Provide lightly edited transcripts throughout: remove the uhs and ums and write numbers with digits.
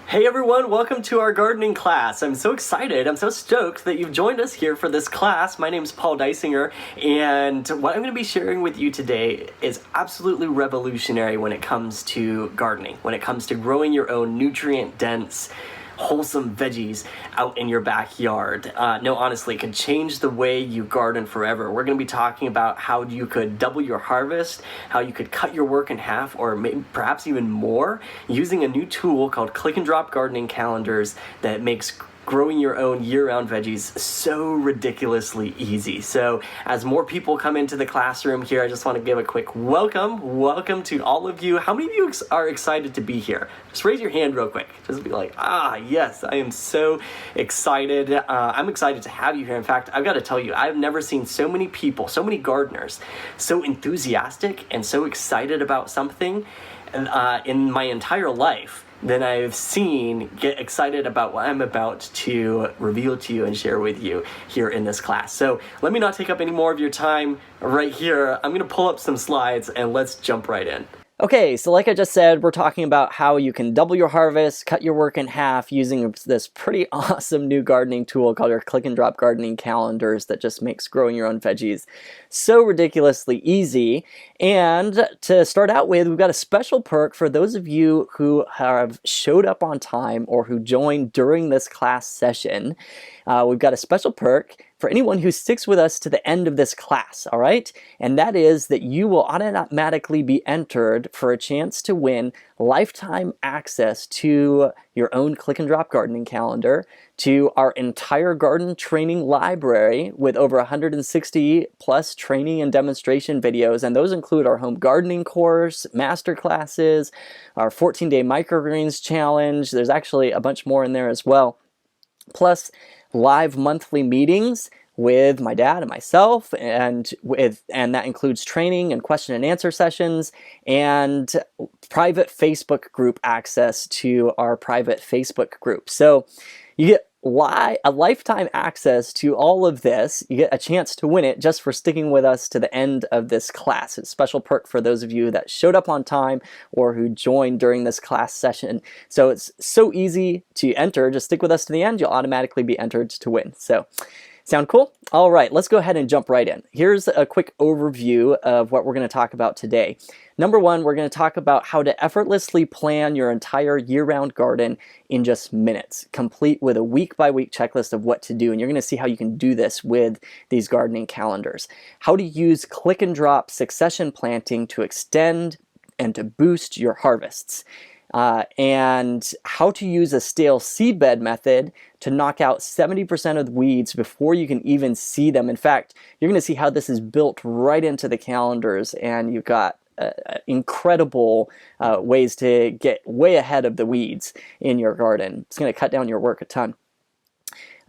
Hey everyone, welcome to our gardening class. I'm so excited, I'm so stoked that you've joined us here for this class. My name is Paul Deisinger, and what I'm going to be sharing with you today is absolutely revolutionary when it comes to gardening, when it comes to growing your own nutrient-dense, wholesome veggies out in your backyard. No, honestly, it could change the way you garden forever. We're going to be talking about how you could double your harvest, how you could cut your work in half, or maybe perhaps even more, using a new tool called click and drop gardening calendars that makes growing your own year-round veggies so ridiculously easy. So as more people come into the classroom here, I just want to give a quick welcome to all of you. How many of you are excited to be here? Just raise your hand real quick. Just be like, yes, I am so excited. I'm excited to have you here. In fact, I've got to tell you, I've never seen so many people, so many gardeners, so enthusiastic and so excited about something in my entire life than I've seen get excited about what I'm about to reveal to you and share with you here in this class. So let me not take up any more of your time right here. I'm going to pull up some slides and let's jump right in. Okay, so like I just said, we're talking about how you can double your harvest, cut your work in half using this pretty awesome new gardening tool called our click and drop gardening calendars that just makes growing your own veggies so ridiculously easy. And to start out with, we've got a special perk for those of you who have showed up on time or who joined during this class session. We've got a special perk for anyone who sticks with us to the end of this class, all right? And that is that you will automatically be entered for a chance to win lifetime access to your own click and drop gardening calendar, to our entire garden training library with over 160 plus training and demonstration videos. And those include our home gardening course, master classes, our 14-day microgreens challenge. There's actually a bunch more in there as well. Plus live monthly meetings with my dad and myself, and that includes training and question and answer sessions, and private Facebook group access to our private Facebook group. So you get a lifetime access to all of this. You get a chance to win it just for sticking with us to the end of this class. It's a special perk for those of you that showed up on time or who joined during this class session. So it's so easy to enter. Just stick with us to the end. You'll automatically be entered to win. So sound cool? All right, let's go ahead and jump right in. Here's a quick overview of what we're going to talk about today. Number one, we're going to talk about how to effortlessly plan your entire year-round garden in just minutes, complete with a week-by-week checklist of what to do. And you're going to see how you can do this with these gardening calendars. How to use click and drop succession planting to extend and to boost your harvests. And how to use a stale seedbed method to knock out 70% of the weeds before you can even see them. In fact, you're going to see how this is built right into the calendars, and you've got incredible ways to get way ahead of the weeds in your garden. It's going to cut down your work a ton.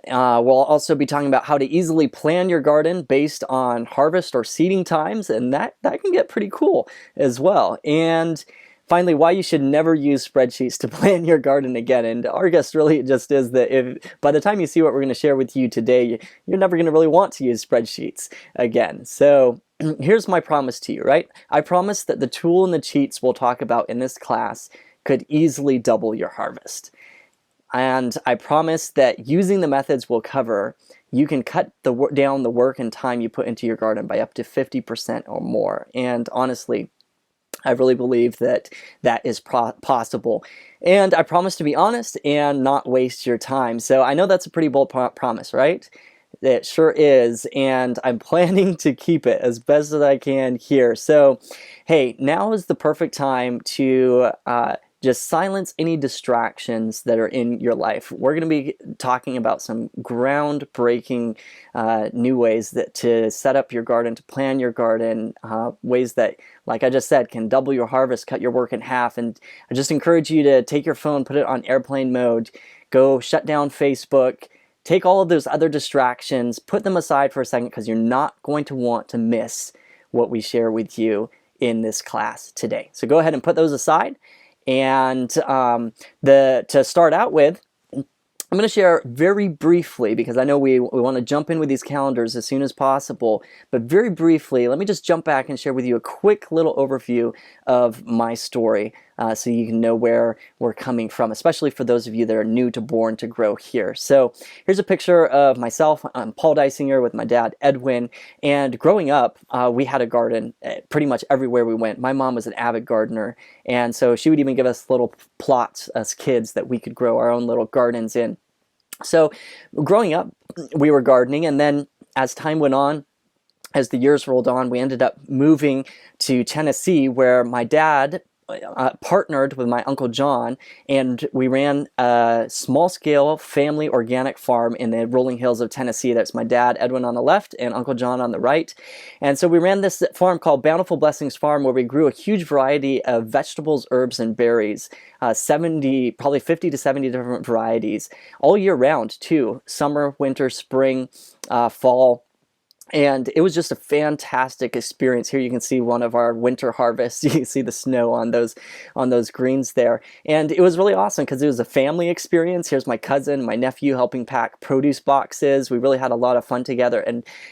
We'll also be talking about how to easily plan your garden based on harvest or seeding times, and that can get pretty cool as well. And finally, why you should never use spreadsheets to plan your garden again. And our guess really just is that if by the time you see what we're going to share with you today, you're never going to really want to use spreadsheets again. So here's my promise to you, right? I promise that the tool and the cheats we'll talk about in this class could easily double your harvest. And I promise that using the methods we'll cover, you can cut down the work and time you put into your garden by up to 50% or more. And honestly, I really believe that that is possible. And I promise to be honest and not waste your time. So I know that's a pretty bold promise, right? It sure is, and I'm planning to keep it as best as I can here. So, hey, now is the perfect time to just silence any distractions that are in your life. We're going to be talking about some groundbreaking new ways to set up your garden, to plan your garden, ways that, like I just said, can double your harvest, cut your work in half. And I just encourage you to take your phone, put it on airplane mode, go shut down Facebook, take all of those other distractions, put them aside for a second, because you're not going to want to miss what we share with you in this class today. So go ahead and put those aside. And to start out with, I'm going to share very briefly, because I know we want to jump in with these calendars as soon as possible, but very briefly, let me just jump back and share with you a quick little overview of my story. so you can know where we're coming from, especially for those of you that are new to Born to Grow here. So here's a picture of myself. I'm Paul Deisinger with my dad, Edwin, and growing up, we had a garden pretty much everywhere we went. My mom was an avid gardener, and so she would even give us little plots as kids that we could grow our own little gardens in. So growing up, we were gardening, and then as time went on, as the years rolled on, we ended up moving to Tennessee, where my dad partnered with my Uncle John, and we ran a small-scale family organic farm in the rolling hills of Tennessee. That's my dad, Edwin, on the left, and Uncle John on the right. And so we ran this farm called Bountiful Blessings Farm, where we grew a huge variety of vegetables, herbs, and berries, probably 50 to 70 different varieties, all year round too, summer, winter, spring, fall. And it was just a fantastic experience. Here you can see one of our winter harvests. You can see the snow on those greens there. And it was really awesome because it was a family experience. Here's my cousin, my nephew helping pack produce boxes. We really had a lot of fun together.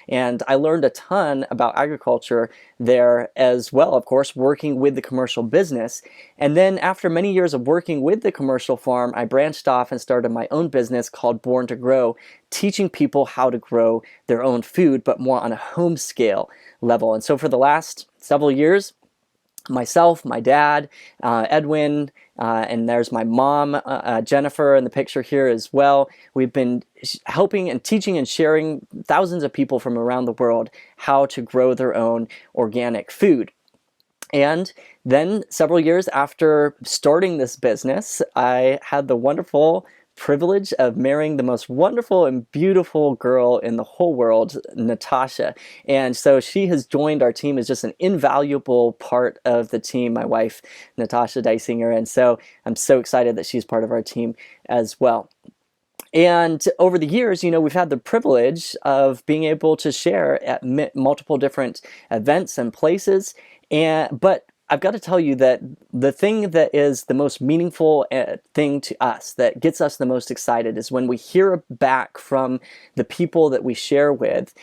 And I learned a ton about agriculture there as well, of course, working with the commercial business. And then after many years of working with the commercial farm, I branched off and started my own business called Born to Grow, teaching people how to grow their own food, but more on a home scale level. And so for the last several years, myself, my dad, Edwin, and there's my mom, Jennifer, in the picture here as well. We've been helping and teaching and sharing thousands of people from around the world how to grow their own organic food. And then several years after starting this business, I had the wonderful privilege of marrying the most wonderful and beautiful girl in the whole world, Natasha. And so she has joined our team as just an invaluable part of the team, my wife, Natasha Deisinger. And so I'm so excited that she's part of our team as well. And over the years, we've had the privilege of being able to share at multiple different events and places. But I've got to tell you that the thing that is the most meaningful thing to us, that gets us the most excited, is when we hear back from the people that we share with,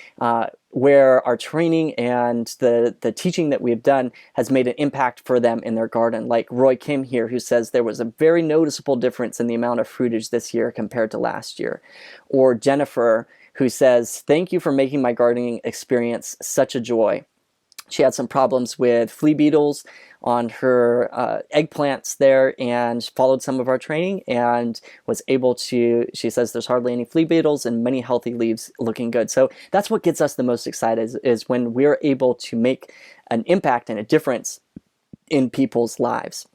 where our training and the teaching that we've done has made an impact for them in their garden. Like Roy Kim here, who says there was a very noticeable difference in the amount of fruitage this year compared to last year. Or Jennifer, who says, "Thank you for making my gardening experience such a joy." She had some problems with flea beetles on her eggplants there, and followed some of our training and was able to, she says there's hardly any flea beetles and many healthy leaves looking good. So that's what gets us the most excited, is when we're able to make an impact and a difference in people's lives.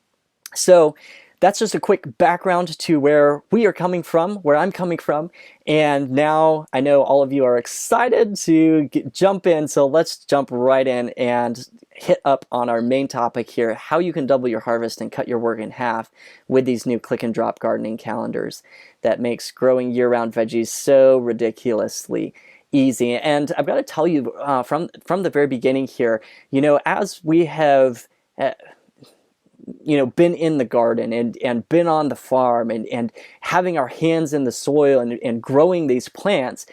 So that's just a quick background to where we are coming from, where I'm coming from. And now I know all of you are excited to jump in. So let's jump right in and hit up on our main topic here: how you can double your harvest and cut your work in half with these new click and drop gardening calendars that makes growing year-round veggies so ridiculously easy. And I've got to tell you from the very beginning here, as we have been in the garden and been on the farm and having our hands in the soil and growing these plants,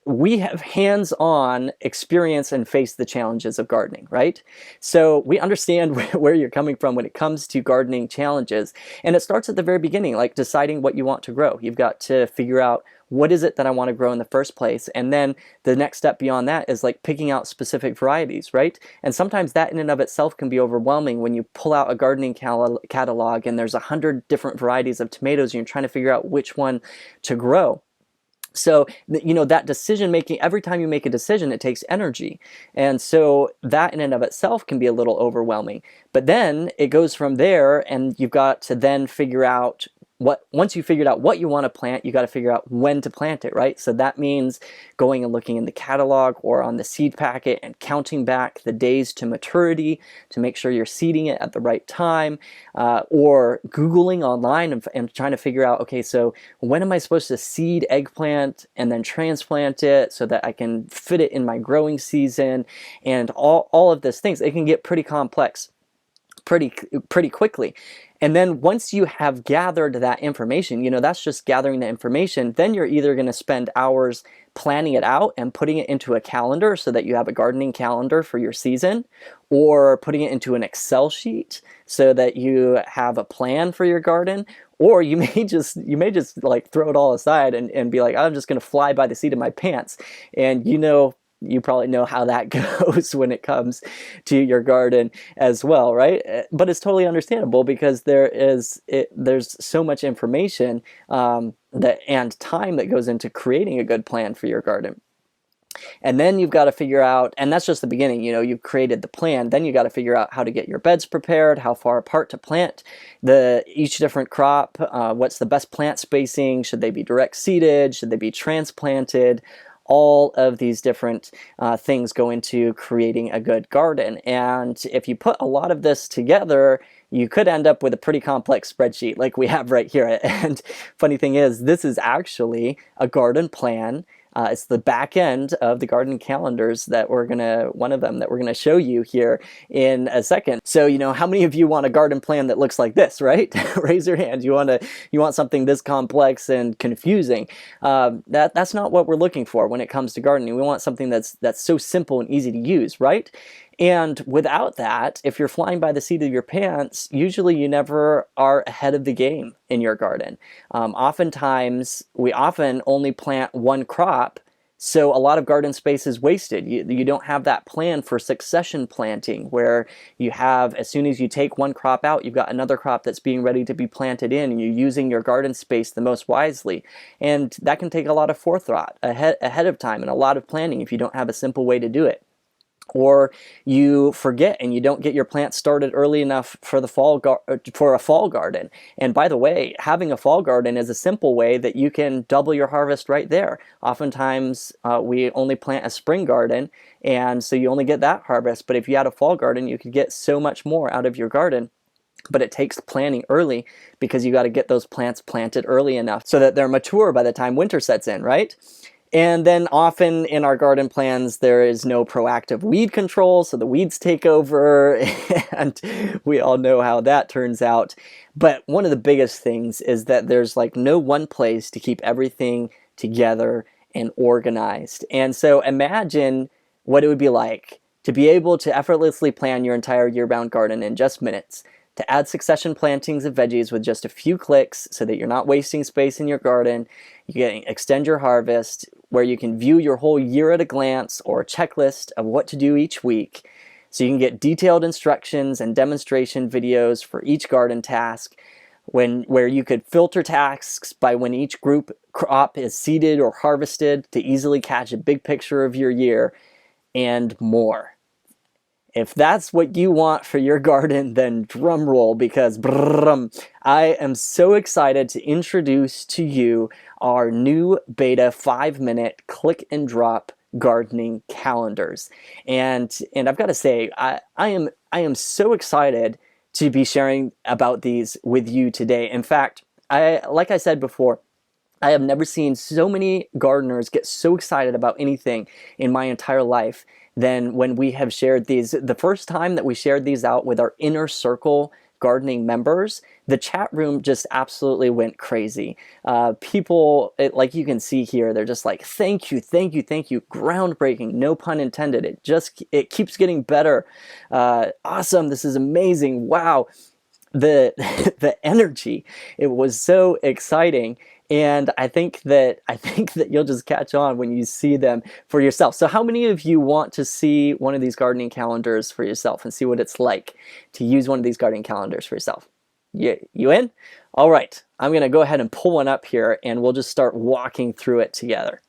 we have hands-on experience and face the challenges of gardening, right? So we understand where you're coming from when it comes to gardening challenges. And it starts at the very beginning, like deciding what you want to grow. You've got to figure out, what is it that I want to grow in the first place? And then the next step beyond that is like picking out specific varieties, right? And sometimes that in and of itself can be overwhelming when you pull out a gardening catalog and there's 100 different varieties of tomatoes and you're trying to figure out which one to grow. So, that decision making, every time you make a decision, it takes energy. And so that in and of itself can be a little overwhelming. But then it goes from there, and you've got to then figure out once you figured out what you want to plant, you got to figure out when to plant it, right? So that means going and looking in the catalog or on the seed packet and counting back the days to maturity to make sure you're seeding it at the right time, or Googling online and trying to figure out, okay, so when am I supposed to seed eggplant and then transplant it so that I can fit it in my growing season, and all of these things. It can get pretty complex pretty quickly. And then once you have gathered that information, that's just gathering the information, then you're either going to spend hours planning it out and putting it into a calendar so that you have a gardening calendar for your season, or putting it into an Excel sheet so that you have a plan for your garden, or you may just like throw it all aside and be like, I'm just going to fly by the seat of my pants. And you probably know how that goes when it comes to your garden as well, right? But it's totally understandable because there's so much information and time that goes into creating a good plan for your garden. And then you've got to figure out, and that's just the beginning, you've created the plan, then you got to figure out how to get your beds prepared, how far apart to plant each different crop, what's the best plant spacing, should they be direct seeded, should they be transplanted. All of these different things go into creating a good garden. And if you put a lot of this together, you could end up with a pretty complex spreadsheet like we have right here. And funny thing is, this is actually a garden plan. It's the back end of the garden calendars that one of them that we're gonna show you here in a second. So, how many of you want a garden plan that looks like this, right? Raise your hand. You want something this complex and confusing. That's not what we're looking for when it comes to gardening. We want something that's so simple and easy to use, right? And without that, if you're flying by the seat of your pants, usually you never are ahead of the game in your garden. Oftentimes, we often only plant one crop, so a lot of garden space is wasted. You don't have that plan for succession planting where you have, as soon as you take one crop out, you've got another crop that's being ready to be planted in, and you're using your garden space the most wisely. And that can take a lot of forethought ahead of time and a lot of planning if you don't have a simple way to do it. Or you forget and you don't get your plants started early enough for a fall garden. And by the way, having a fall garden is a simple way that you can double your harvest right there. Oftentimes, we only plant a spring garden, and so you only get that harvest. But if you had a fall garden, you could get so much more out of your garden. But it takes planning early because you got to get those plants planted early enough so that they're mature by the time winter sets in, right? And then often in our garden plans, there is no proactive weed control, so the weeds take over, and we all know how that turns out. But one of the biggest things is that there's like no one place to keep everything together and organized. And so imagine what it would be like to be able to effortlessly plan your entire year-round garden in just minutes, to add succession plantings of veggies with just a few clicks so that you're not wasting space in your garden. You can extend your harvest, where you can view your whole year at a glance or a checklist of what to do each week. So you can get detailed instructions and demonstration videos for each garden task, where you could filter tasks by when each crop is seeded or harvested to easily catch a big picture of your year, and more. If that's what you want for your garden, then drum roll, because I am so excited to introduce to you our new beta 5-minute click and drop gardening calendars. And I've got to say, I am so excited to be sharing about these with you today. In fact, like I said before, I have never seen so many gardeners get so excited about anything in my entire life than when we have shared these. The first time that we shared these out with our inner circle gardening members, the chat room just absolutely went crazy. People, like you can see here, they're just like, thank you, thank you, thank you. Groundbreaking, no pun intended. It keeps getting better. Awesome, this is amazing, wow. The energy, it was so exciting. And I think that you'll just catch on when you see them for yourself. So how many of you want to see one of these gardening calendars for yourself and see what it's like to use one of these gardening calendars for yourself? You in? All right, I'm gonna go ahead and pull one up here and we'll just start walking through it together.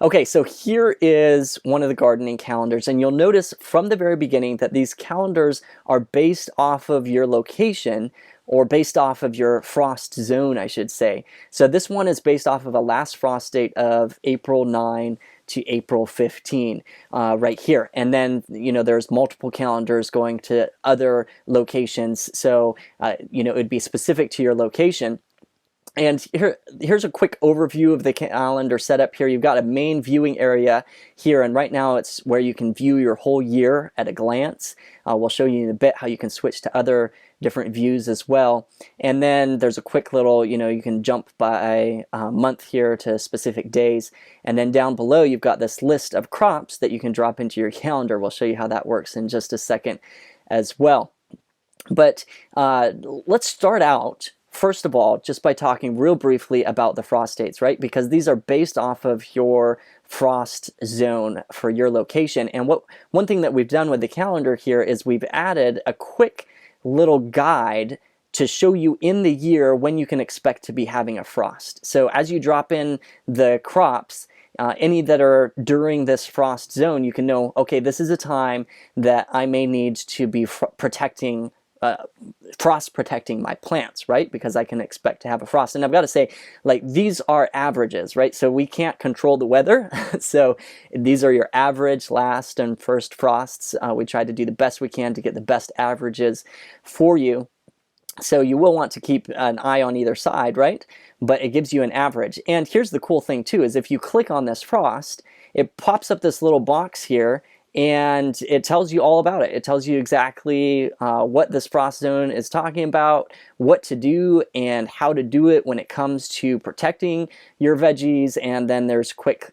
Okay, so here is one of the gardening calendars, and you'll notice from the very beginning that these calendars are based off of your location, or based off of your frost zone, I should say. So this one is based off of a last frost date of April 9 to April 15 right here. And then, there's multiple calendars going to other locations. So, it would be specific to your location. And here's a quick overview of the calendar setup here. You've got a main viewing area here, and right now it's where you can view your whole year at a glance. We'll show you in a bit how you can switch to other different views as well. And then there's a quick little, you can jump by month here to specific days. And then down below, you've got this list of crops that you can drop into your calendar. We'll show you how that works in just a second as well. But let's start out, first of all, just by talking real briefly about the frost dates, right? Because these are based off of your frost zone for your location. And one thing that we've done with the calendar here is we've added a quick little guide to show you in the year when you can expect to be having a frost. So as you drop in the crops, any that are during this frost zone, you can know, okay, this is a time that I may need to be frost protecting my plants, right? Because I can expect to have a frost. And I've got to say, like, these are averages, right? So we can't control the weather. So these are your average last and first frosts. We try to do the best we can to get the best averages for you. So you will want to keep an eye on either side, right? But it gives you an average. And here's the cool thing too, is if you click on this frost, it pops up this little box here, and it tells you all about it. It tells you exactly what this frost zone is talking about, what to do, and how to do it when it comes to protecting your veggies. And then there's quick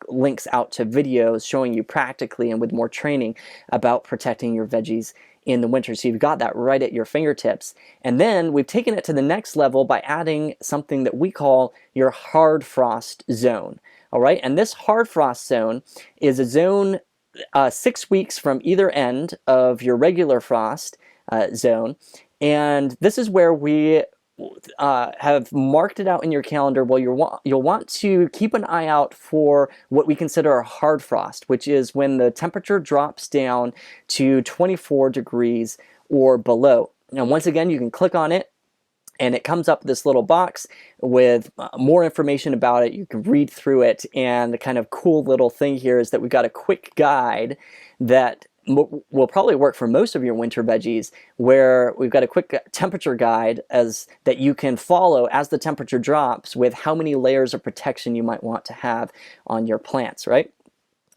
links out to videos showing you practically and with more training about protecting your veggies in the winter. So you've got that right at your fingertips. And then we've taken it to the next level by adding something that we call your hard frost zone. All right, and this hard frost zone is a zone 6 weeks from either end of your regular frost zone. And this is where we have marked it out in your calendar. Well, you'll want to keep an eye out for what we consider a hard frost, which is when the temperature drops down to 24 degrees or below. Now, once again, you can click on it, and it comes up this little box with more information about it. You can read through it, and the kind of cool little thing here is that we've got a quick guide that will probably work for most of your winter veggies, where we've got a quick temperature guide that you can follow as the temperature drops, with how many layers of protection you might want to have on your plants, right?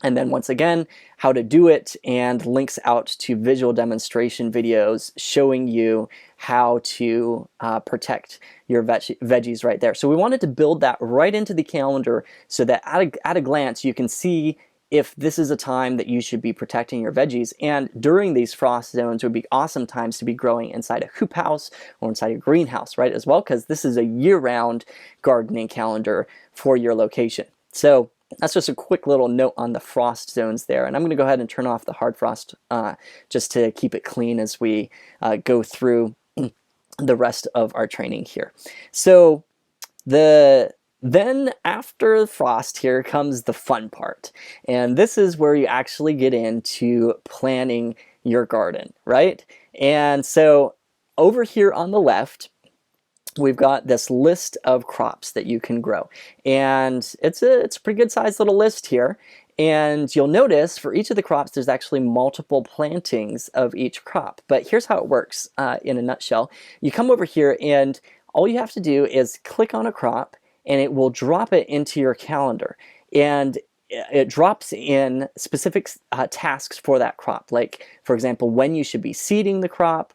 And then once again, how to do it, and links out to visual demonstration videos showing you how to protect your veggies right there. So we wanted to build that right into the calendar so that at a glance you can see if this is a time that you should be protecting your veggies. And during these frost zones would be awesome times to be growing inside a hoop house or inside a greenhouse, right, as well, because this is a year-round gardening calendar for your location. So that's just a quick little note on the frost zones there. And I'm going to go ahead and turn off the hard frost just to keep it clean as we go through the rest of our training here. So then after frost, here comes the fun part. And this is where you actually get into planning your garden, right? And so over here on the left, we've got this list of crops that you can grow. And it's a pretty good sized little list here. And you'll notice for each of the crops, there's actually multiple plantings of each crop. But here's how it works in a nutshell. You come over here, and all you have to do is click on a crop, and it will drop it into your calendar. And it drops in specific tasks for that crop. Like, for example, when you should be seeding the crop,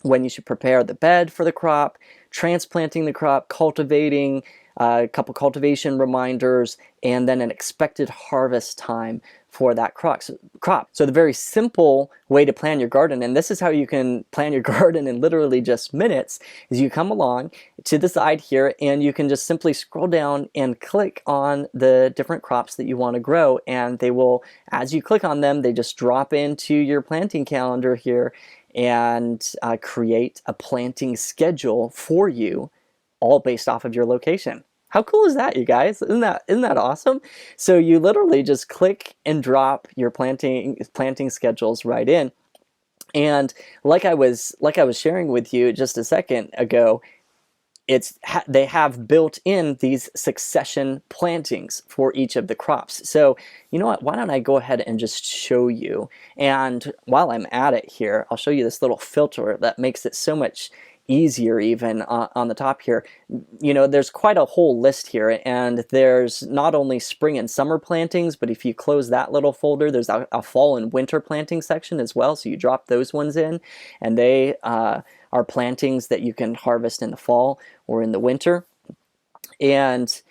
when you should prepare the bed for the crop, transplanting the crop, cultivating, a couple cultivation reminders, and then an expected harvest time for that crop. So the very simple way to plan your garden, and this is how you can plan your garden in literally just minutes, is you come along to the side here, and you can just simply scroll down and click on the different crops that you want to grow, and they will, as you click on them, they just drop into your planting calendar here and create a planting schedule for you, all based off of your location. How cool is that, you guys? Isn't that awesome? So you literally just click and drop your planting schedules right in. And like I was sharing with you just a second ago, they have built in these succession plantings for each of the crops. So you know what, why don't I go ahead and just show you. And while I'm at it here, I'll show you this little filter that makes it so much easier even on the top here. There's quite a whole list here, and there's not only spring and summer plantings, but if you close that little folder, there's a fall and winter planting section as well, so you drop those ones in, and they are plantings that you can harvest in the fall or in the winter. And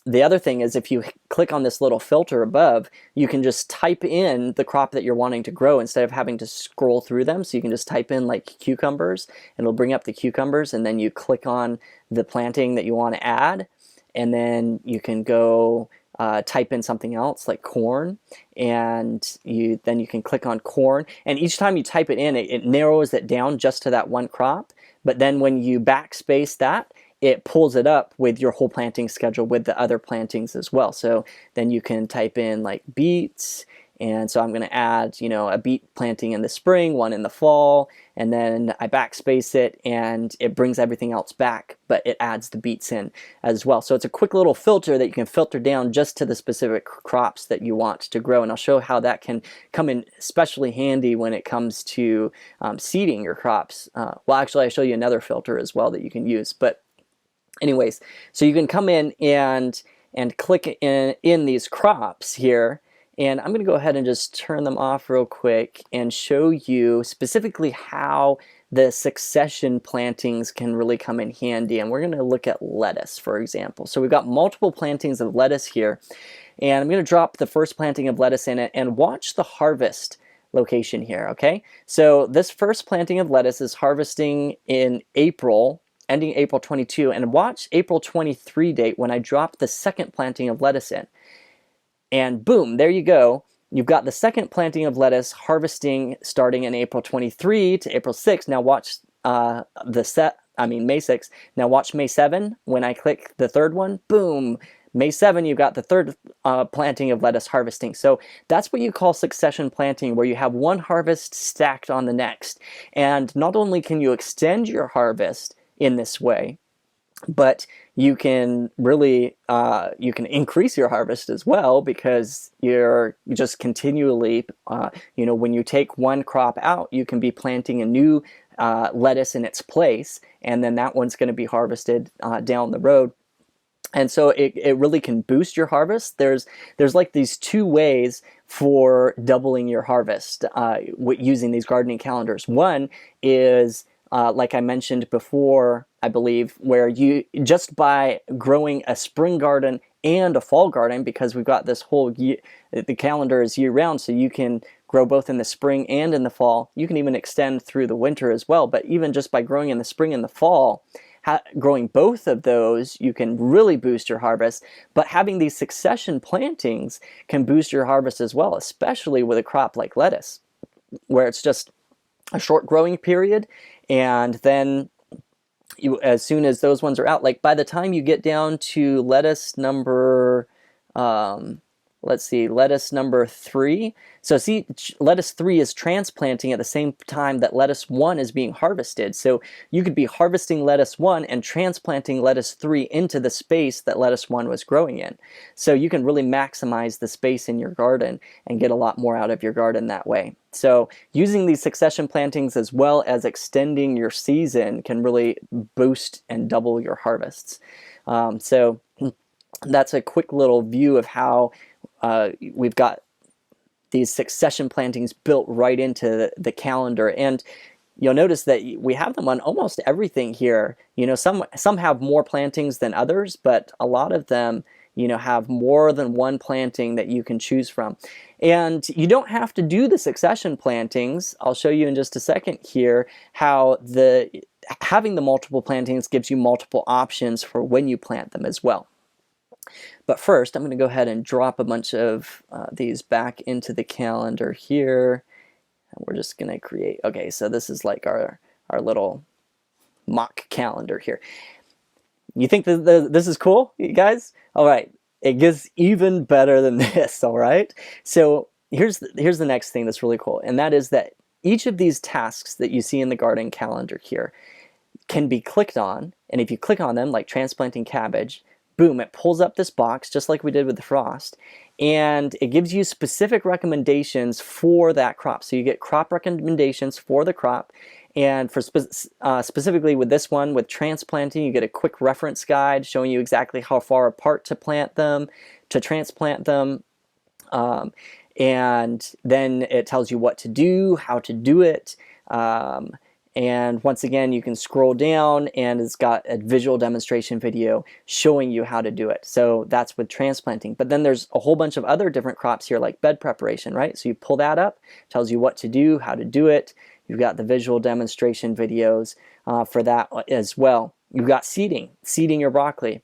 the other thing is, if you click on this little filter above, you can just type in the crop that you're wanting to grow instead of having to scroll through them. So you can just type in like cucumbers, and it'll bring up the cucumbers, and then you click on the planting that you want to add, and then you can go type in something else like corn, and then you can click on corn, and each time you type it in, it narrows it down just to that one crop. But then when you backspace that, it pulls it up with your whole planting schedule with the other plantings as well. So then you can type in like beets, and so I'm going to add, a beet planting in the spring, one in the fall, and then I backspace it, and it brings everything else back, but it adds the beets in as well. So it's a quick little filter that you can filter down just to the specific crops that you want to grow, and I'll show how that can come in especially handy when it comes to seeding your crops. Well, actually, I'll show you another filter as well that you can use, but anyways, so you can come in and click in these crops here, and I'm going to go ahead and just turn them off real quick and show you specifically how the succession plantings can really come in handy. And we're going to look at lettuce, for example. So we've got multiple plantings of lettuce here, and I'm going to drop the first planting of lettuce in it and watch the harvest location here, okay? So this first planting of lettuce is harvesting in April, ending April 22, and watch April 23 date when I drop the second planting of lettuce in. And boom, there you go. You've got the second planting of lettuce harvesting starting in April 23 to April 6. Now watch May 6. Now watch May 7 when I click the third one. Boom. May 7, you've got the third planting of lettuce harvesting. So that's what you call succession planting, where you have one harvest stacked on the next. And not only can you extend your harvest in this way, but you can really you can increase your harvest as well, because you're just continually when you take one crop out, you can be planting a new lettuce in its place, and then that one's going to be harvested down the road. And so it really can boost your harvest. There's like these two ways for doubling your harvest using these gardening calendars. One is like I mentioned before, I believe, where you just by growing a spring garden and a fall garden, because we've got this whole year, the calendar is year round, so you can grow both in the spring and in the fall. You can even extend through the winter as well, but even just by growing in the spring and the fall, growing both of those, you can really boost your harvest. But having these succession plantings can boost your harvest as well, especially with a crop like lettuce, where it's just a short growing period, and then as soon as those ones are out, like by the time you get down to lettuce number, lettuce number 3. So see, lettuce 3 is transplanting at the same time that lettuce 1 is being harvested. So you could be harvesting lettuce 1 and transplanting lettuce 3 into the space that lettuce 1 was growing in. So you can really maximize the space in your garden and get a lot more out of your garden that way. So using these succession plantings as well as extending your season can really boost and double your harvests. So that's a quick little view of how we've got these succession plantings built right into the calendar. And you'll notice that we have them on almost everything here. Some have more plantings than others, but a lot of them have more than one planting that you can choose from. And you don't have to do the succession plantings. I'll show you in just a second here how having the multiple plantings gives you multiple options for when you plant them as well. But first, I'm going to go ahead and drop a bunch of these back into the calendar here. And we're just going to create, okay, so this is like our little mock calendar here. You think this is cool, you guys? All right, it gets even better than this, all right? So here's the next thing that's really cool, and that is that each of these tasks that you see in the garden calendar here can be clicked on, and if you click on them, like transplanting cabbage, boom, it pulls up this box just like we did with the frost, and it gives you specific recommendations for that crop. So you get crop recommendations for the crop, And for specifically with this one, with transplanting, you get a quick reference guide showing you exactly how far apart to plant them, to transplant them. And then it tells you what to do, how to do it. And once again, you can scroll down and it's got a visual demonstration video showing you how to do it. So that's with transplanting. But then there's a whole bunch of other different crops here like bed preparation, right? So you pull that up, tells you what to do, how to do it. You've got the visual demonstration videos for that as well. You've got seeding your broccoli.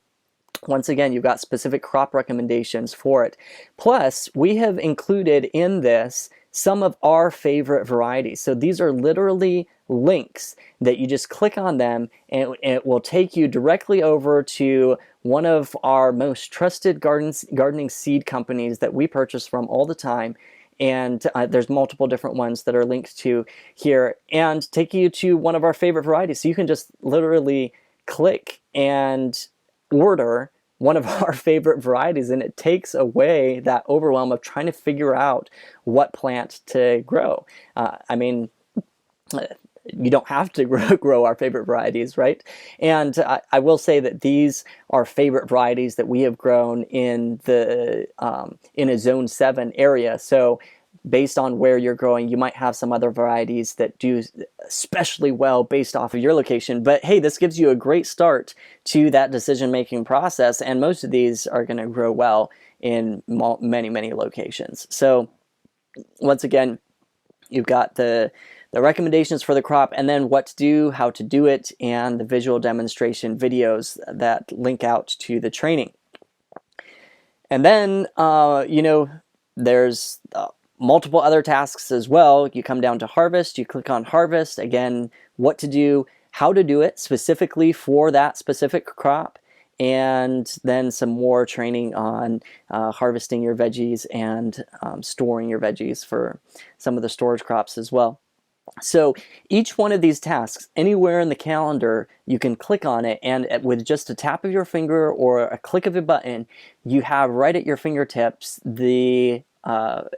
Once again, you've got specific crop recommendations for it. Plus, we have included in this some of our favorite varieties. So these are literally links that you just click on them and it will take you directly over to one of our most trusted gardening seed companies that we purchase from all the time. And there's multiple different ones that are linked to here and take you to one of our favorite varieties. So you can just literally click and order one of our favorite varieties, and it takes away that overwhelm of trying to figure out what plant to grow. I mean, you don't have to grow our favorite varieties, right? And I will say that these are favorite varieties that we have grown in the in a Zone 7 area. So based on where you're growing, you might have some other varieties that do especially well based off of your location. But hey, this gives you a great start to that decision-making process, and most of these are going to grow well in many locations. So once again, you've got the recommendations for the crop, and then what to do, how to do it, and the visual demonstration videos that link out to the training. And then, you know, there's multiple other tasks as well. You come down to harvest, you click on harvest, again, what to do, how to do it specifically for that specific crop, and then some more training on harvesting your veggies and storing your veggies for some of the storage crops as well. So each one of these tasks, anywhere in the calendar, you can click on it, and with just a tap of your finger or a click of a button, you have right at your fingertips the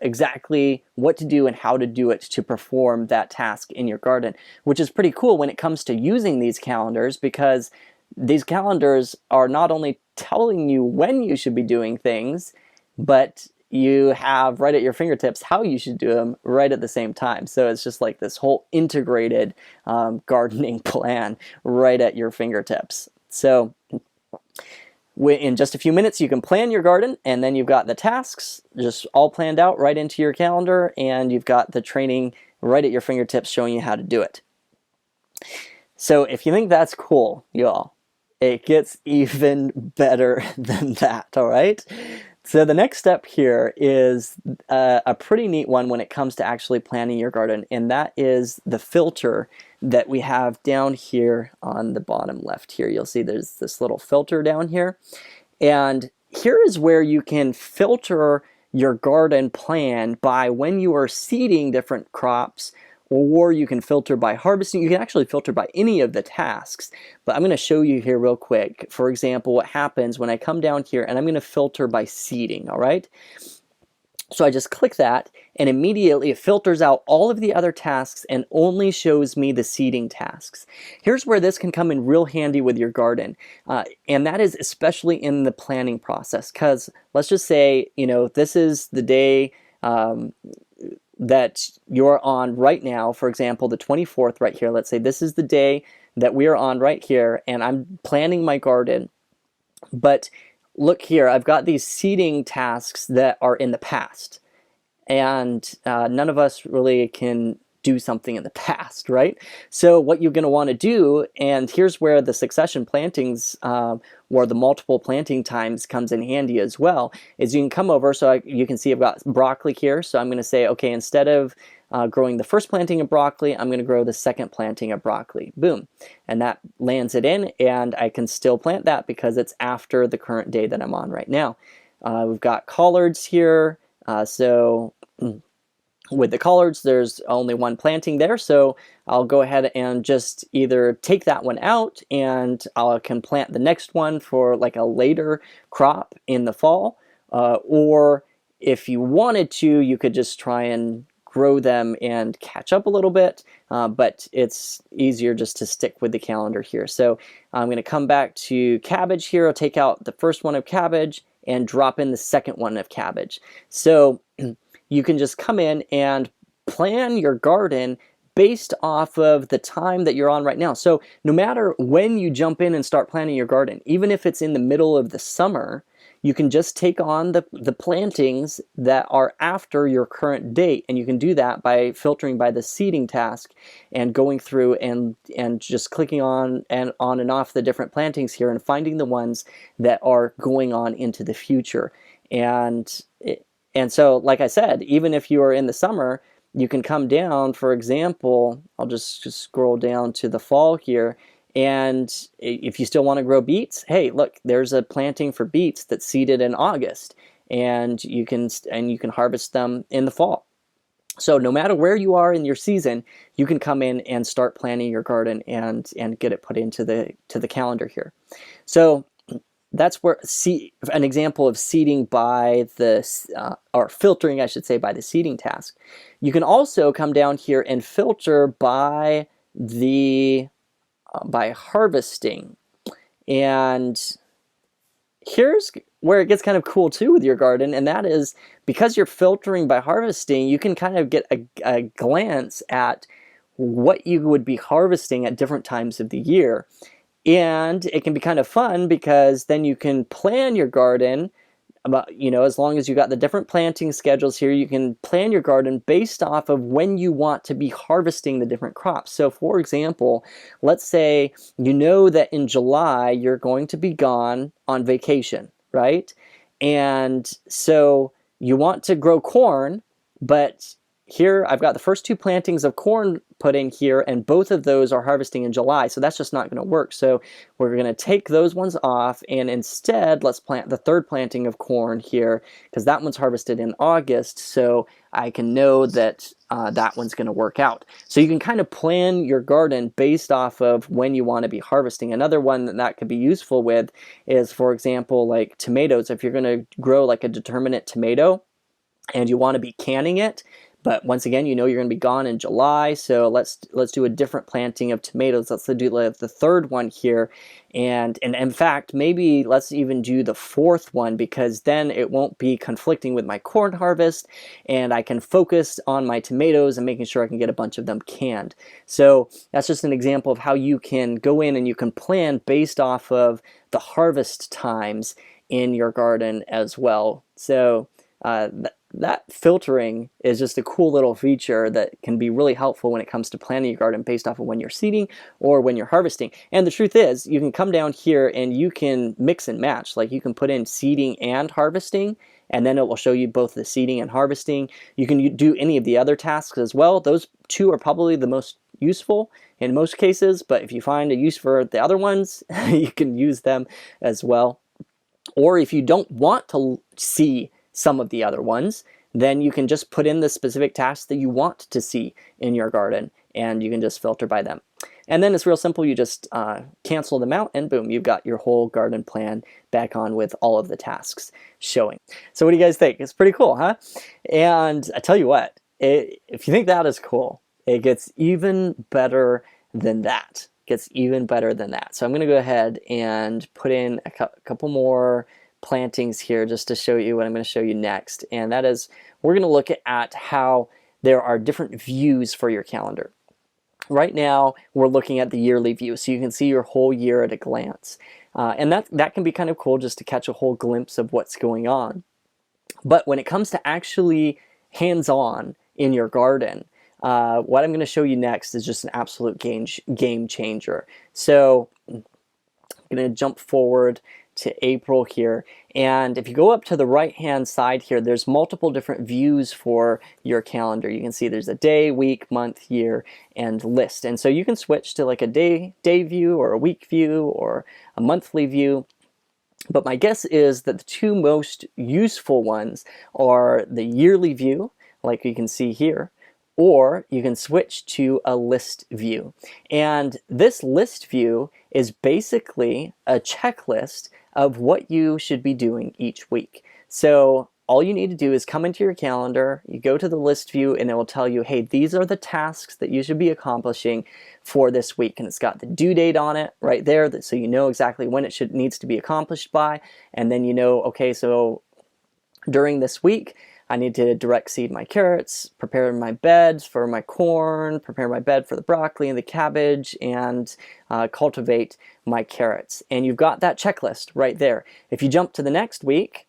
exactly what to do and how to do it to perform that task in your garden, which is pretty cool when it comes to using these calendars, because these calendars are not only telling you when you should be doing things, but you have right at your fingertips how you should do them right at the same time. So it's just like this whole integrated gardening plan right at your fingertips. So in just a few minutes, you can plan your garden, and then you've got the tasks just all planned out right into your calendar, and you've got the training right at your fingertips showing you how to do it. So if you think that's cool, y'all, it gets even better than that, all right? So the next step here is a pretty neat one when it comes to actually planting your garden, and that is the filter that we have down here on the bottom left here. You'll see there's this little filter down here, and here is where you can filter your garden plan by when you are seeding different crops, or you can filter by harvesting. You can actually filter by any of the tasks, but I'm going to show you here real quick. For example, what happens when I come down here and I'm going to filter by seeding, all right? So I just click that, and immediately it filters out all of the other tasks and only shows me the seeding tasks. Here's where this can come in real handy with your garden, and that is especially in the planning process, because let's just say, you know, this is the day that you're on right now, for example, the 24th right here. Let's say this is the day that we are on right here, and I'm planning my garden. But look here, I've got these seeding tasks that are in the past, and none of us really can do something in the past, right? So what you're going to want to do, and here's where the succession plantings or the multiple planting times comes in handy as well, is you can come over, so you can see I've got broccoli here, so I'm going to say, okay, instead of growing the first planting of broccoli, I'm going to grow the second planting of broccoli. Boom. And that lands it in, and I can still plant that because it's after the current day that I'm on right now. We've got collards here, so with the collards, there's only one planting there, so I'll go ahead and just either take that one out and I can plant the next one for like a later crop in the fall, or if you wanted to, you could just try and grow them and catch up a little bit, but it's easier just to stick with the calendar here. So I'm going to come back to cabbage here. I'll take out the first one of cabbage and drop in the second one of cabbage. So you can just come in and plan your garden based off of the time that you're on right now. So no matter when you jump in and start planting your garden, even if it's in the middle of the summer, you can just take on the plantings that are after your current date, and you can do that by filtering by the seeding task and going through and just clicking on and off the different plantings here and finding the ones that are going on into the future. And so, like I said, even if you are in the summer, you can come down, for example, I'll just scroll down to the fall here, and if you still want to grow beets, hey, look, there's a planting for beets that's seeded in August, and you can harvest them in the fall. So no matter where you are in your season, you can come in and start planting your garden and get it put into the calendar here. So that's where an example of seeding by or filtering, I should say, by the seeding task. You can also come down here and filter by harvesting. And here's where it gets kind of cool too with your garden, and that is because you're filtering by harvesting, you can kind of get a glance at what you would be harvesting at different times of the year. And it can be kind of fun because then you can plan your garden about, as long as you got the different planting schedules here, you can plan your garden based off of when you want to be harvesting the different crops. So for example, let's say you know that in July you're going to be gone on vacation, right? And so you want to grow corn, but here I've got the first two plantings of corn put in here, and both of those are harvesting in July, so that's just not going to work. So we're going to take those ones off, and instead let's plant the third planting of corn here, because that one's harvested in August, so I can know that that one's going to work out. So you can kind of plan your garden based off of when you want to be harvesting. Another one that could be useful with is, for example, like tomatoes. If you're going to grow like a determinate tomato and you want to be canning it, but once again, you're going to be gone in July, so let's do a different planting of tomatoes. Let's do the third one here, and in fact, maybe let's even do the fourth one, because then it won't be conflicting with my corn harvest, and I can focus on my tomatoes and making sure I can get a bunch of them canned. So that's just an example of how you can go in and you can plan based off of the harvest times in your garden as well. So that filtering is just a cool little feature that can be really helpful when it comes to planning your garden based off of when you're seeding or when you're harvesting. And the truth is, you can come down here and you can mix and match. Like you can put in seeding and harvesting, and then it will show you both the seeding and harvesting. You can do any of the other tasks as well. Those two are probably the most useful in most cases, but if you find a use for the other ones, you can use them as well. Or if you don't want to see some of the other ones, then you can just put in the specific tasks that you want to see in your garden, and you can just filter by them. And then it's real simple. You just cancel them out, and boom, you've got your whole garden plan back on with all of the tasks showing. So what do you guys think? It's pretty cool, huh? And I tell you what, if you think that is cool, it gets even better than that. Gets even better than that. So I'm going to go ahead and put in a couple more plantings here just to show you what I'm going to show you next. And that is, we're going to look at how there are different views for your calendar. Right now, we're looking at the yearly view, so you can see your whole year at a glance. And that can be kind of cool just to catch a whole glimpse of what's going on. But when it comes to actually hands-on in your garden, what I'm going to show you next is just an absolute game changer. So I'm going to jump forward to April here, and if you go up to the right hand side here, there's multiple different views for your calendar. You can see there's a day, week, month, year, and list, and so you can switch to like a day view or a week view or a monthly view. But my guess is that the two most useful ones are the yearly view, like you can see here, or you can switch to a list view. And this list view is basically a checklist of what you should be doing each week. So all you need to do is come into your calendar, you go to the list view, and it will tell you, hey, these are the tasks that you should be accomplishing for this week. And it's got the due date on it right there, so you know exactly when it needs to be accomplished by. And then you know, okay, so during this week, I need to direct seed my carrots, prepare my beds for my corn, prepare my bed for the broccoli and the cabbage, and cultivate my carrots. And you've got that checklist right there. If you jump to the next week,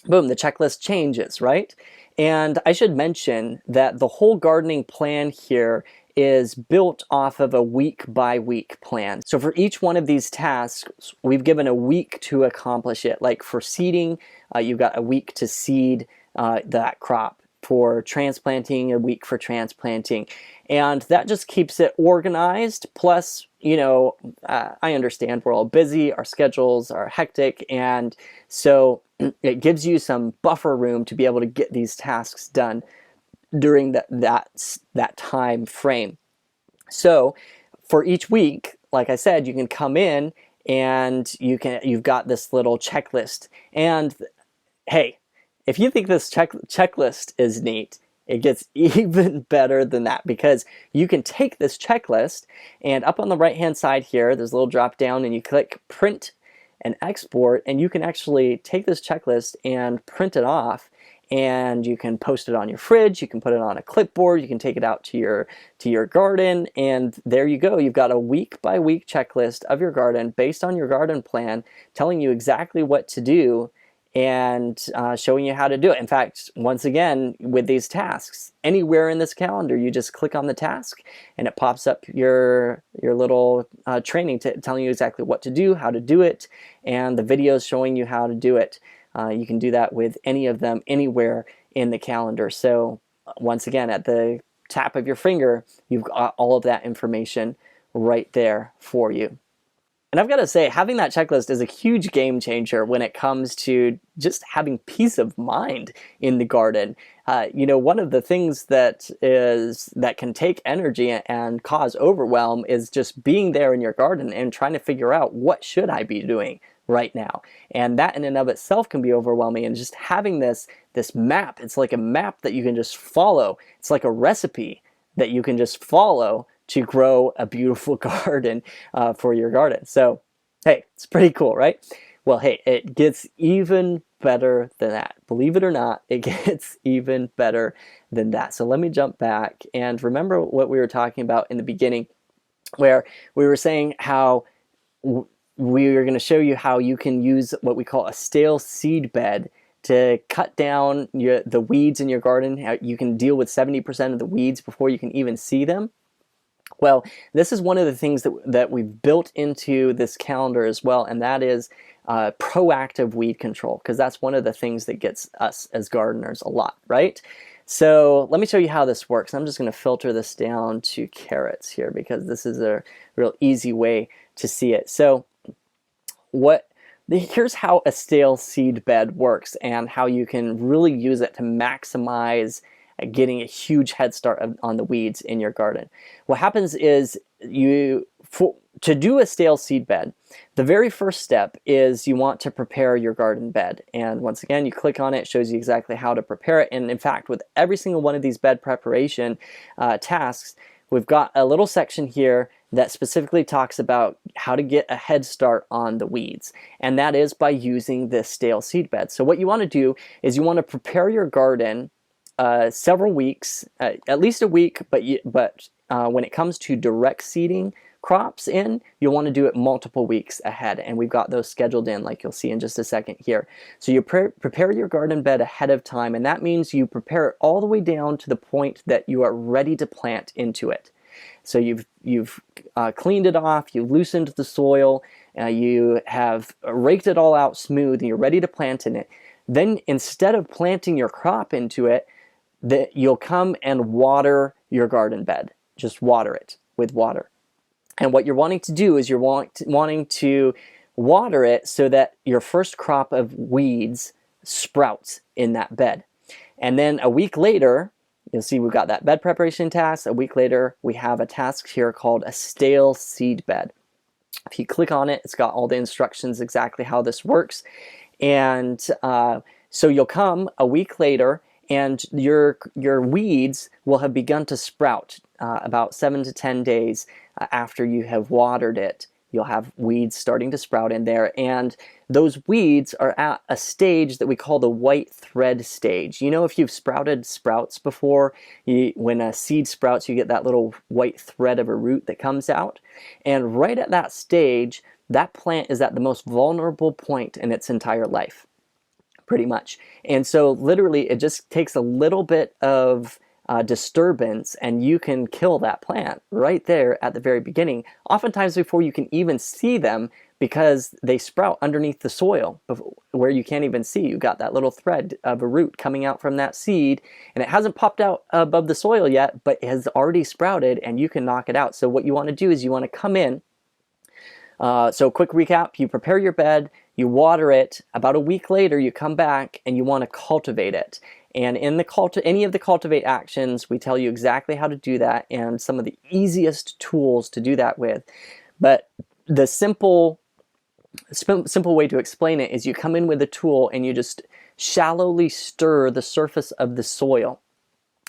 boom, the checklist changes, right? And I should mention that the whole gardening plan here is built off of a week-by-week plan. So for each one of these tasks, we've given a week to accomplish it. Like for seeding, you've got a week to seed that crop. For transplanting, a week for transplanting. And that just keeps it organized. Plus, you know, I understand we're all busy, our schedules are hectic, and so it gives you some buffer room to be able to get these tasks done during that time frame. So for each week, like I said, you can come in and you've got this little checklist. And hey, if you think this checklist is neat, it gets even better than that, because you can take this checklist and up on the right hand side here, there's a little drop down and you click print and export, and you can actually take this checklist and print it off, and you can post it on your fridge, you can put it on a clipboard, you can take it out to your garden, and there you go. You've got a week by week checklist of your garden based on your garden plan, telling you exactly what to do and showing you how to do it. In fact, once again, with these tasks, anywhere in this calendar, you just click on the task and it pops up your little training telling you exactly what to do, how to do it, and the videos showing you how to do it. You can do that with any of them anywhere in the calendar. So once again, at the tap of your finger, you've got all of that information right there for you. And I've got to say, having that checklist is a huge game changer when it comes to just having peace of mind in the garden. You know, one of the things that can take energy and cause overwhelm is just being there in your garden and trying to figure out, what should I be doing right now? And that in and of itself can be overwhelming. And just having this map, it's like a map that you can just follow. It's like a recipe that you can just follow to grow a beautiful garden for your garden. So, hey, it's pretty cool, right? Well, hey, it gets even better than that. Believe it or not, it gets even better than that. So let me jump back and remember what we were talking about in the beginning, where we were saying how we are going to show you how you can use what we call a stale seed bed to cut down the weeds in your garden. How you can deal with 70% of the weeds before you can even see them. Well, this is one of the things that we've built into this calendar as well, and that is proactive weed control, because that's one of the things that gets us as gardeners a lot, right? So let me show you how this works. I'm just going to filter this down to carrots here, because this is a real easy way to see it. So here's how a stale seed bed works and how you can really use it to maximize getting a huge head start on the weeds in your garden. What happens is to do a stale seed bed, the very first step is you want to prepare your garden bed. And once again, you click on it, it shows you exactly how to prepare it. And in fact, with every single one of these bed preparation tasks, we've got a little section here that specifically talks about how to get a head start on the weeds. And that is by using this stale seed bed. So what you want to do is you want to prepare your garden several weeks, at least a week, but when it comes to direct seeding crops in, you'll want to do it multiple weeks ahead, and we've got those scheduled in, like you'll see in just a second here. So you prepare your garden bed ahead of time, and that means you prepare it all the way down to the point that you are ready to plant into it. So you've cleaned it off, you've loosened the soil, you have raked it all out smooth, and you're ready to plant in it. Then instead of planting your crop into it, you'll come and water your garden bed. Just water it with water. And what you're wanting to do is you're wanting to water it so that your first crop of weeds sprouts in that bed. And then a week later, you'll see we've got that bed preparation task. A week later, we have a task here called a stale seed bed. If you click on it, it's got all the instructions exactly how this works. And So you'll come a week later and your weeds will have begun to sprout about 7 to 10 days after you have watered it. You'll have weeds starting to sprout in there, and those weeds are at a stage that we call the white thread stage. You know, if you've sprouted sprouts before, when a seed sprouts, you get that little white thread of a root that comes out. And right at that stage, that plant is at the most vulnerable point in its entire life, pretty much. And so literally it just takes a little bit of disturbance and you can kill that plant right there at the very beginning, oftentimes before you can even see them, because they sprout underneath the soil where you can't even see. You got that little thread of a root coming out from that seed, and it hasn't popped out above the soil yet, but it has already sprouted, and you can knock it out. So what you want to do is you want to come in. So quick recap, you prepare your bed, you water it. About a week later, you come back and you want to cultivate it. And in any of the cultivate actions, we tell you exactly how to do that and some of the easiest tools to do that with. But the simple way to explain it is you come in with a tool and you just shallowly stir the surface of the soil.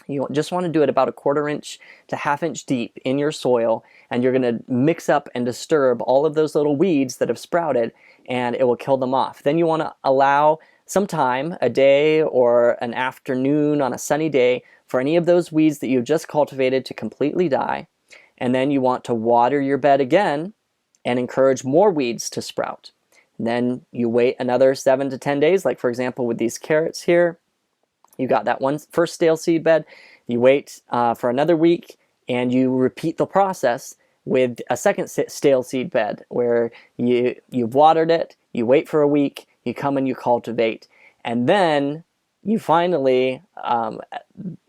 You just want to do it about 1/4 inch to 1/2 inch deep in your soil, and you're going to mix up and disturb all of those little weeds that have sprouted, and it will kill them off. Then you want to allow some time, a day or an afternoon on a sunny day, for any of those weeds that you've just cultivated to completely die. And then you want to water your bed again and encourage more weeds to sprout. And then you wait another 7 to 10 days, like for example with these carrots here. You got that one first stale seed bed, you wait for another week, and you repeat the process with a second stale seed bed where you've watered it, you wait for a week, you come and you cultivate, and then you finally,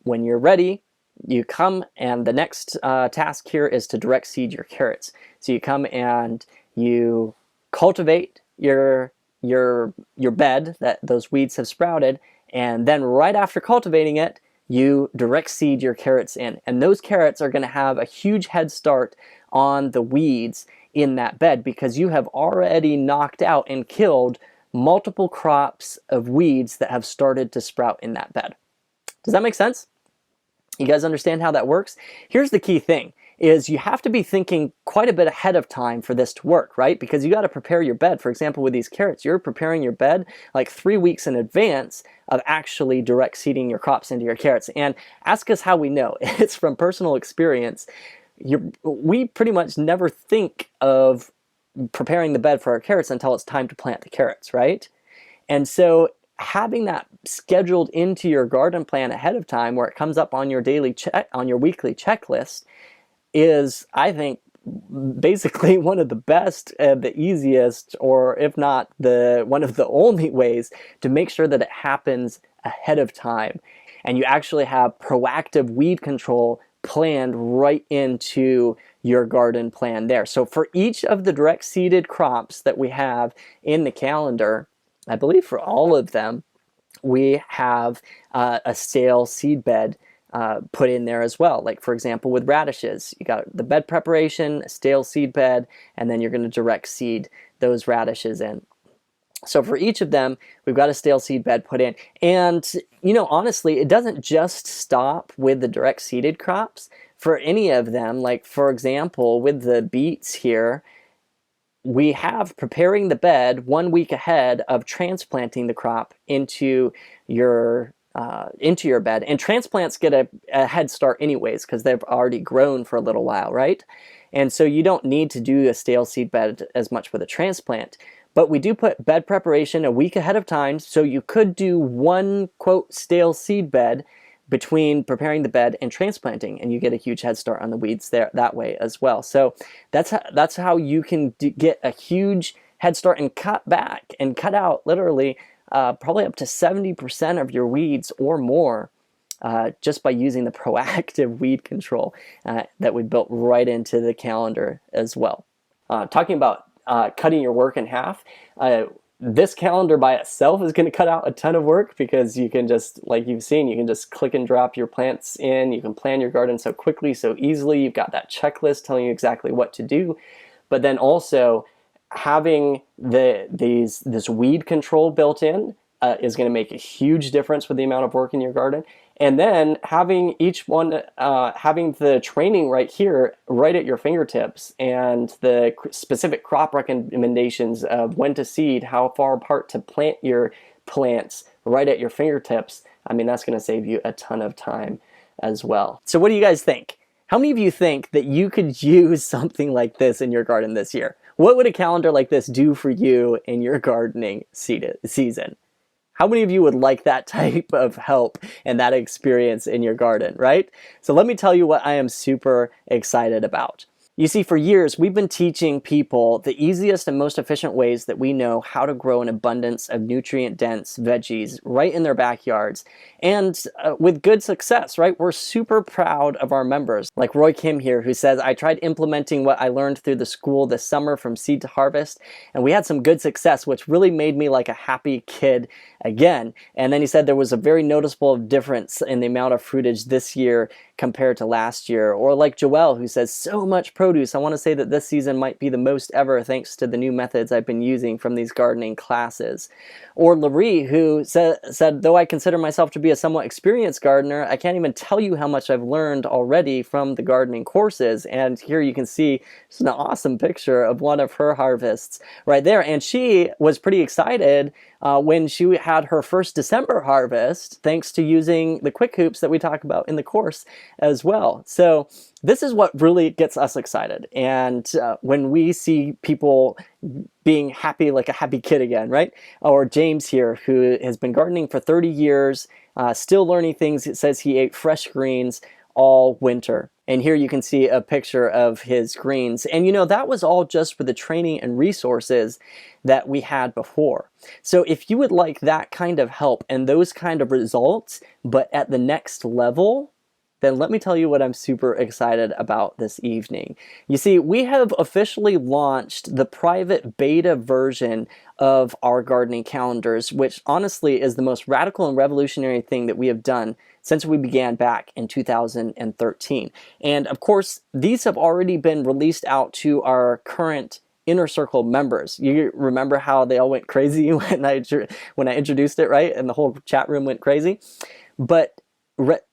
when you're ready, you come, and the next task here is to direct seed your carrots. So you come and you cultivate your bed that those weeds have sprouted, and then right after cultivating it, you direct seed your carrots in. And those carrots are going to have a huge head start on the weeds in that bed because you have already knocked out and killed multiple crops of weeds that have started to sprout in that bed. Does that make sense? You guys understand how that works? Here's the key thing, is you have to be thinking quite a bit ahead of time for this to work, right? Because you got to prepare your bed. For example, with these carrots, you're preparing your bed like 3 weeks in advance of actually direct seeding your crops into your carrots. And ask us how we know. It's from personal experience. We pretty much never think of preparing the bed for our carrots until it's time to plant the carrots, right? And so having that scheduled into your garden plan ahead of time, where it comes up on your weekly checklist, is, I think, basically one of the best and the easiest, or if not one of the only ways to make sure that it happens ahead of time. And you actually have proactive weed control planned right into your garden plan there. So for each of the direct seeded crops that we have in the calendar, I believe for all of them, we have a stale seed bed put in there as well. Like for example, with radishes, you got the bed preparation, a stale seed bed, and then you're going to direct seed those radishes in. So for each of them, we've got a stale seed bed put in. And, you know, honestly, it doesn't just stop with the direct seeded crops. For any of them, like for example, with the beets here, we have preparing the bed 1 week ahead of transplanting the crop into your bed. And transplants get a head start anyways because they've already grown for a little while, right? And so you don't need to do a stale seed bed as much with a transplant. But we do put bed preparation a week ahead of time, so you could do one, quote, stale seed bed between preparing the bed and transplanting, and you get a huge head start on the weeds there that way as well. So that's how you can get a huge head start and cut back and cut out literally probably up to 70% of your weeds or more just by using the proactive weed control that we built right into the calendar as well. Talking about cutting your work in half, this calendar by itself is going to cut out a ton of work because you can just, like you've seen, you can just click and drop your plants in. You can plan your garden so quickly, so easily. You've got that checklist telling you exactly what to do. But then also having this weed control built in is going to make a huge difference with the amount of work in your garden. And then having each one, having the training right here, right at your fingertips, and the specific crop recommendations of when to seed, how far apart to plant your plants right at your fingertips. I mean, that's going to save you a ton of time as well. So what do you guys think? How many of you think that you could use something like this in your garden this year? What would a calendar like this do for you in your gardening season? How many of you would like that type of help and that experience in your garden, right? So let me tell you what I am super excited about. You see, for years, we've been teaching people the easiest and most efficient ways that we know how to grow an abundance of nutrient-dense veggies right in their backyards, and with good success, right? We're super proud of our members, like Roy Kim here, who says, I tried implementing what I learned through the school this summer from seed to harvest, and we had some good success, which really made me like a happy kid again. And then he said there was a very noticeable difference in the amount of fruitage this year compared to last year. Or like Joelle, who says, so much produce. I want to say that this season might be the most ever thanks to the new methods I've been using from these gardening classes. Or Larry, who said, though I consider myself to be a somewhat experienced gardener, I can't even tell you how much I've learned already from the gardening courses. And here you can see just an awesome picture of one of her harvests right there. And she was pretty excited when she had her first December harvest, thanks to using the quick hoops that we talk about in the course as well. So this is what really gets us excited. And when we see people being happy like a happy kid again, right? Or James here, who has been gardening for 30 years, still learning things. It says he ate fresh greens all winter. And here you can see a picture of his greens. And you know, that was all just for the training and resources that we had before. So if you would like that kind of help and those kind of results, but at the next level, then let me tell you what I'm super excited about this evening. You see, we have officially launched the private beta version of our gardening calendars, which honestly is the most radical and revolutionary thing that we have done since we began back in 2013. And of course, these have already been released out to our current Inner Circle members. You remember how they all went crazy when I introduced it, right? And the whole chat room went crazy. But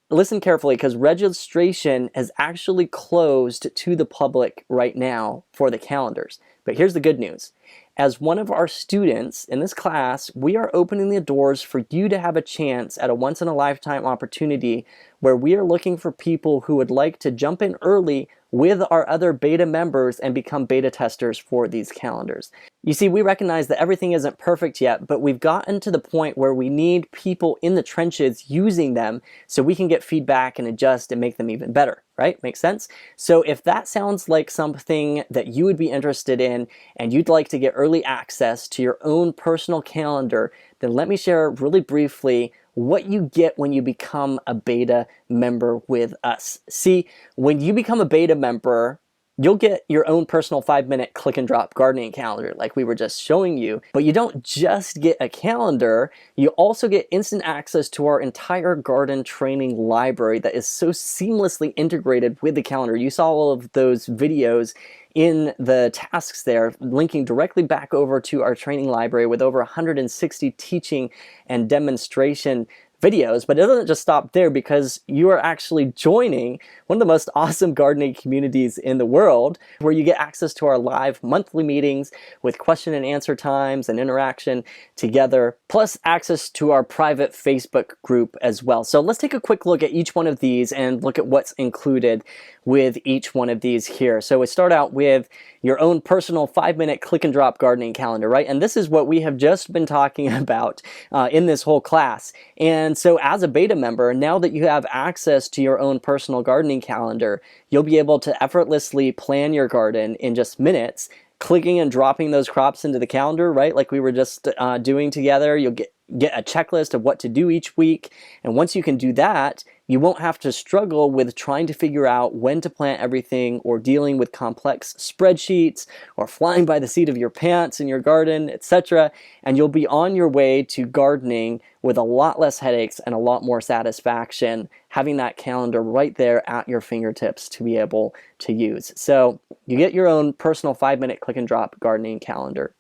listen carefully, because registration has actually closed to the public right now for the calendars. But here's the good news. As one of our students in this class, we are opening the doors for you to have a chance at a once-in-a-lifetime opportunity where we are looking for people who would like to jump in early with our other beta members and become beta testers for these calendars. You see, we recognize that everything isn't perfect yet, but we've gotten to the point where we need people in the trenches using them so we can get feedback and adjust and make them even better, right? Makes sense? So if that sounds like something that you would be interested in and you'd like to get early access to your own personal calendar, then let me share really briefly what you get when you become a beta member with us. See, when you become a beta member, you'll get your own personal 5-minute click and drop gardening calendar like we were just showing you. But you don't just get a calendar, you also get instant access to our entire garden training library that is so seamlessly integrated with the calendar. You saw all of those videos in the tasks there, linking directly back over to our training library with over 160 teaching and demonstration videos. But it doesn't just stop there, because you are actually joining one of the most awesome gardening communities in the world, where you get access to our live monthly meetings with question and answer times and interaction together, plus access to our private Facebook group as well. So let's take a quick look at each one of these and look at what's included with each one of these here. So we start out with your own personal 5-minute click and drop gardening calendar, right? And this is what we have just been talking about in this whole class. And so as a beta member, now that you have access to your own personal gardening calendar, you'll be able to effortlessly plan your garden in just minutes, clicking and dropping those crops into the calendar, right? Like we were just doing together. You'll get a checklist of what to do each week. And once you can do that, you won't have to struggle with trying to figure out when to plant everything, or dealing with complex spreadsheets, or flying by the seat of your pants in your garden, etc. And you'll be on your way to gardening with a lot less headaches and a lot more satisfaction, having that calendar right there at your fingertips to be able to use. So you get your own personal 5-minute click and drop gardening calendar.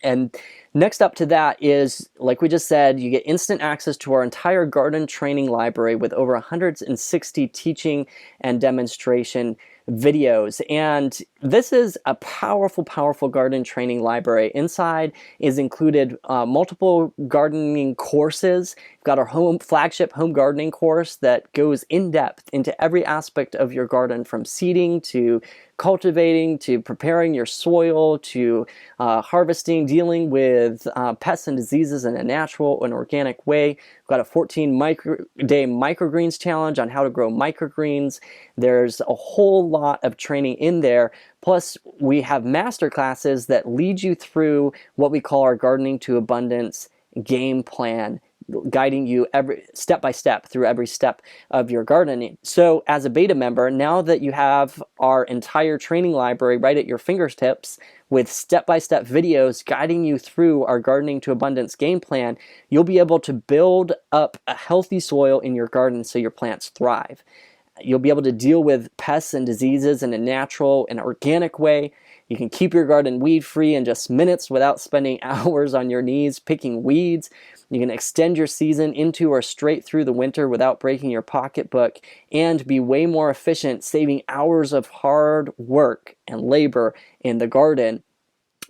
And next up to that is, like we just said, you get instant access to our entire garden training library with over 160 teaching and demonstration videos. And this is a powerful, powerful garden training library. Inside is included multiple gardening courses. We've got our flagship home gardening course that goes in depth into every aspect of your garden, from seeding to cultivating to preparing your soil to harvesting, dealing with pests and diseases in a natural and organic way. We've got a 14-day microgreens challenge on how to grow microgreens. There's a whole lot of training in there. Plus, we have master classes that lead you through what we call our Gardening to Abundance game plan, guiding you every step by step through every step of your gardening. So as a beta member, now that you have our entire training library right at your fingertips with step-by-step videos guiding you through our Gardening to Abundance game plan, you'll be able to build up a healthy soil in your garden so your plants thrive. You'll be able to deal with pests and diseases in a natural and organic way. You can keep your garden weed-free in just minutes without spending hours on your knees picking weeds. You can extend your season into or straight through the winter without breaking your pocketbook, and be way more efficient, saving hours of hard work and labor in the garden,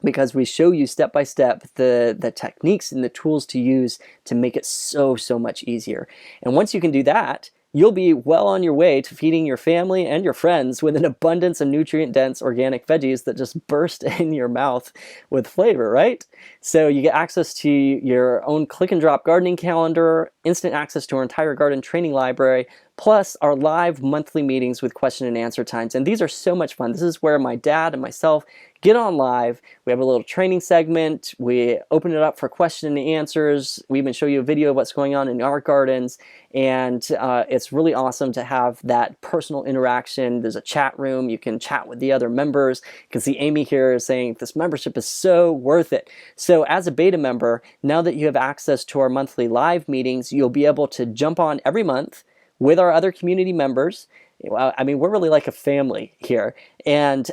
because we show you step by step the techniques and the tools to use to make it so much easier. And once you can do that, you'll be well on your way to feeding your family and your friends with an abundance of nutrient-dense organic veggies that just burst in your mouth with flavor, right? So you get access to your own click-and-drop gardening calendar, instant access to our entire garden training library, plus our live monthly meetings with question and answer times. And these are so much fun. This is where my dad and myself get on live. We have a little training segment. We open it up for question and answers. We even show you a video of what's going on in our gardens. And it's really awesome to have that personal interaction. There's a chat room. You can chat with the other members. You can see Amy here is saying this membership is so worth it. So as a beta member, now that you have access to our monthly live meetings, you'll be able to jump on every month with our other community members. I mean, we're really like a family here, and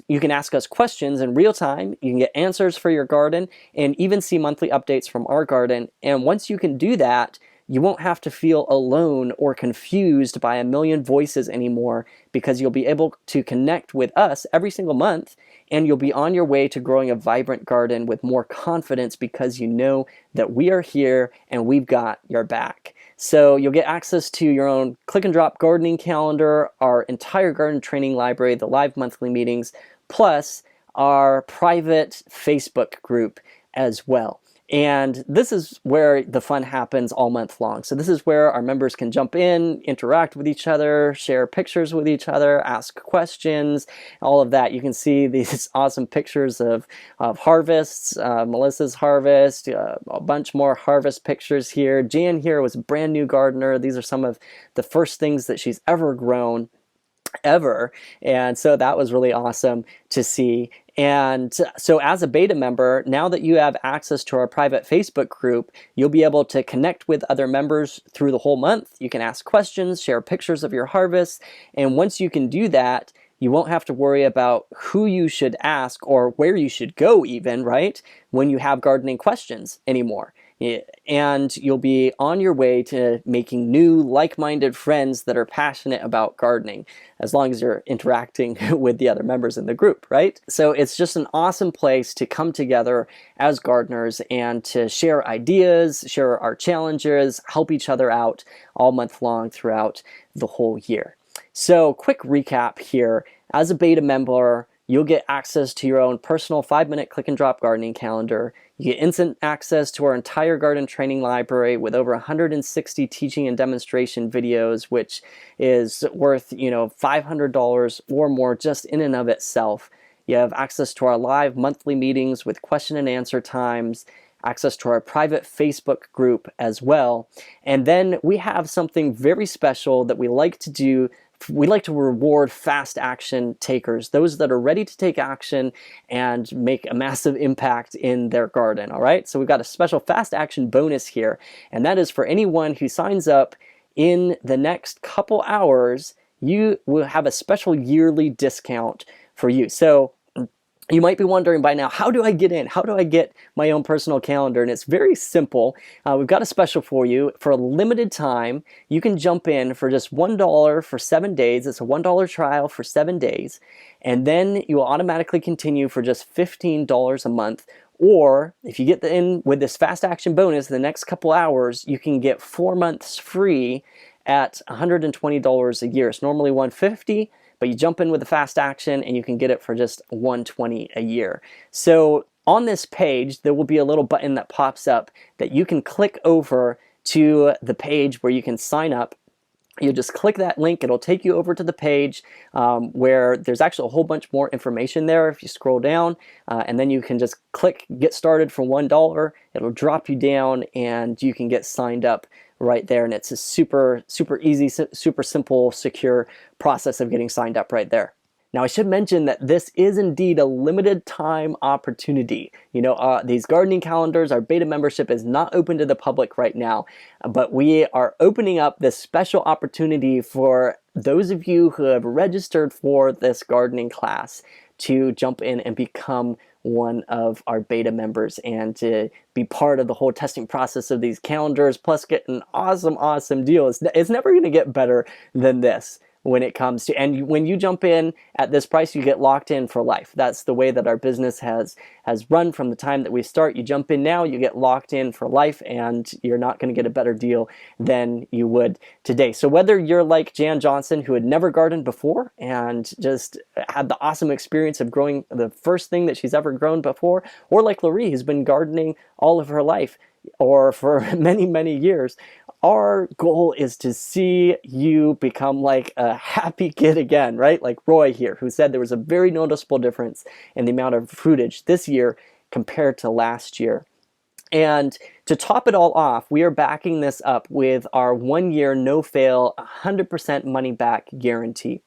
you can ask us questions in real time. You can get answers for your garden and even see monthly updates from our garden. And once you can do that, you won't have to feel alone or confused by a million voices anymore, because you'll be able to connect with us every single month, and you'll be on your way to growing a vibrant garden with more confidence, because you know that we are here and we've got your back. So you'll get access to your own click-and-drop gardening calendar, our entire garden training library, the live monthly meetings, plus our private Facebook group as well. And this is where the fun happens all month long. So this is where our members can jump in, interact with each other, share pictures with each other, ask questions, all of that. You can see these awesome pictures of harvests, Melissa's harvest, a bunch more harvest pictures here. Jan here was a brand new gardener. These are some of the first things that she's ever grown, ever. And so that was really awesome to see. And so as a beta member, now that you have access to our private Facebook group, you'll be able to connect with other members through the whole month. You can ask questions, share pictures of your harvest. And once you can do that, you won't have to worry about who you should ask or where you should go even, right? When you have gardening questions anymore. And you'll be on your way to making new like-minded friends that are passionate about gardening, as long as you're interacting with the other members in the group, right? So it's just an awesome place to come together as gardeners and to share ideas, share our challenges, help each other out all month long throughout the whole year. So quick recap here. As a beta member, you'll get access to your own personal 5-minute click-and-drop gardening calendar. You get instant access to our entire garden training library with over 160 teaching and demonstration videos, which is worth, $500 or more just in and of itself. You have access to our live monthly meetings with question and answer times, access to our private Facebook group as well. And then we have something very special that we like to do. We like to reward fast action takers, those that are ready to take action and make a massive impact in their garden, all right? So we've got a special fast action bonus here, and that is for anyone who signs up in the next couple hours. You will have a special yearly discount for you. So You might be wondering by now, how do I get in? How do I get my own personal calendar? And it's very simple. We've got a special for you. For a limited time, you can jump in for just $1 for 7 days. It's a $1 trial for 7 days. And then you will automatically continue for just $15 a month. Or if you get in with this fast action bonus in the next couple hours, you can get 4 months free at $120 a year. It's normally $150, but you jump in with the fast action and you can get it for just $120 a year. So on this page, there will be a little button that pops up that you can click over to the page where you can sign up. You just click that link, it'll take you over to the page where there's actually a whole bunch more information there if you scroll down, and then you can just click get started for $1. It'll drop you down and you can get signed up right there, and it's a super easy, super simple, secure process of getting signed up right there. Now, I should mention that this is indeed a limited time opportunity. You know, these gardening calendars, our beta membership is not open to the public right now, but we are opening up this special opportunity for those of you who have registered for this gardening class to jump in and become one of our beta members and to be part of the whole testing process of these calendars, plus get an awesome deal. It's never going to get better than this when it comes to, and when you jump in at this price, you get locked in for life. That's the way that our business has run from the time that we start. You jump in now, you get locked in for life, and you're not going to get a better deal than you would today. So whether you're like Jan Johnson, who had never gardened before and just had the awesome experience of growing the first thing that she's ever grown before, or like Laurie, who's been gardening all of her life or for many years, our goal is to see you become like a happy kid again, right? Like Roy here, who said there was a very noticeable difference in the amount of fruitage this year compared to last year. And to top it all off, we are backing this up with our 1-year no-fail, 100% money-back guarantee.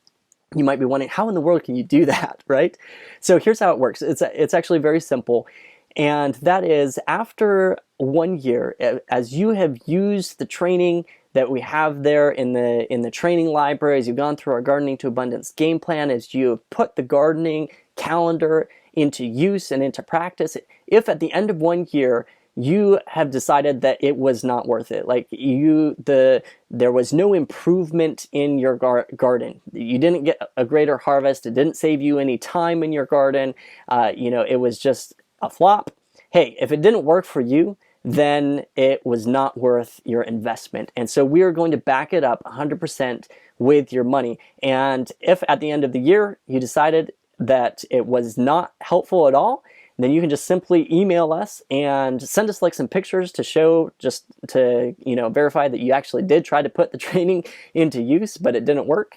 You might be wondering, how in the world can you do that, right? So here's how it works. It's actually very simple. And that is, after 1 year, as you have used the training that we have there in the training library, as you've gone through our Gardening to Abundance game plan, as you have put the gardening calendar into use and into practice, if at the end of 1 year you have decided that it was not worth it, like there was no improvement in your garden, you didn't get a greater harvest, it didn't save you any time in your garden, it was just a flop. Hey, if it didn't work for you, then it was not worth your investment. And so we are going to back it up 100% with your money. And if at the end of the year you decided that it was not helpful at all, then you can just simply email us and send us like some pictures to show, just to verify that you actually did try to put the training into use, but it didn't work.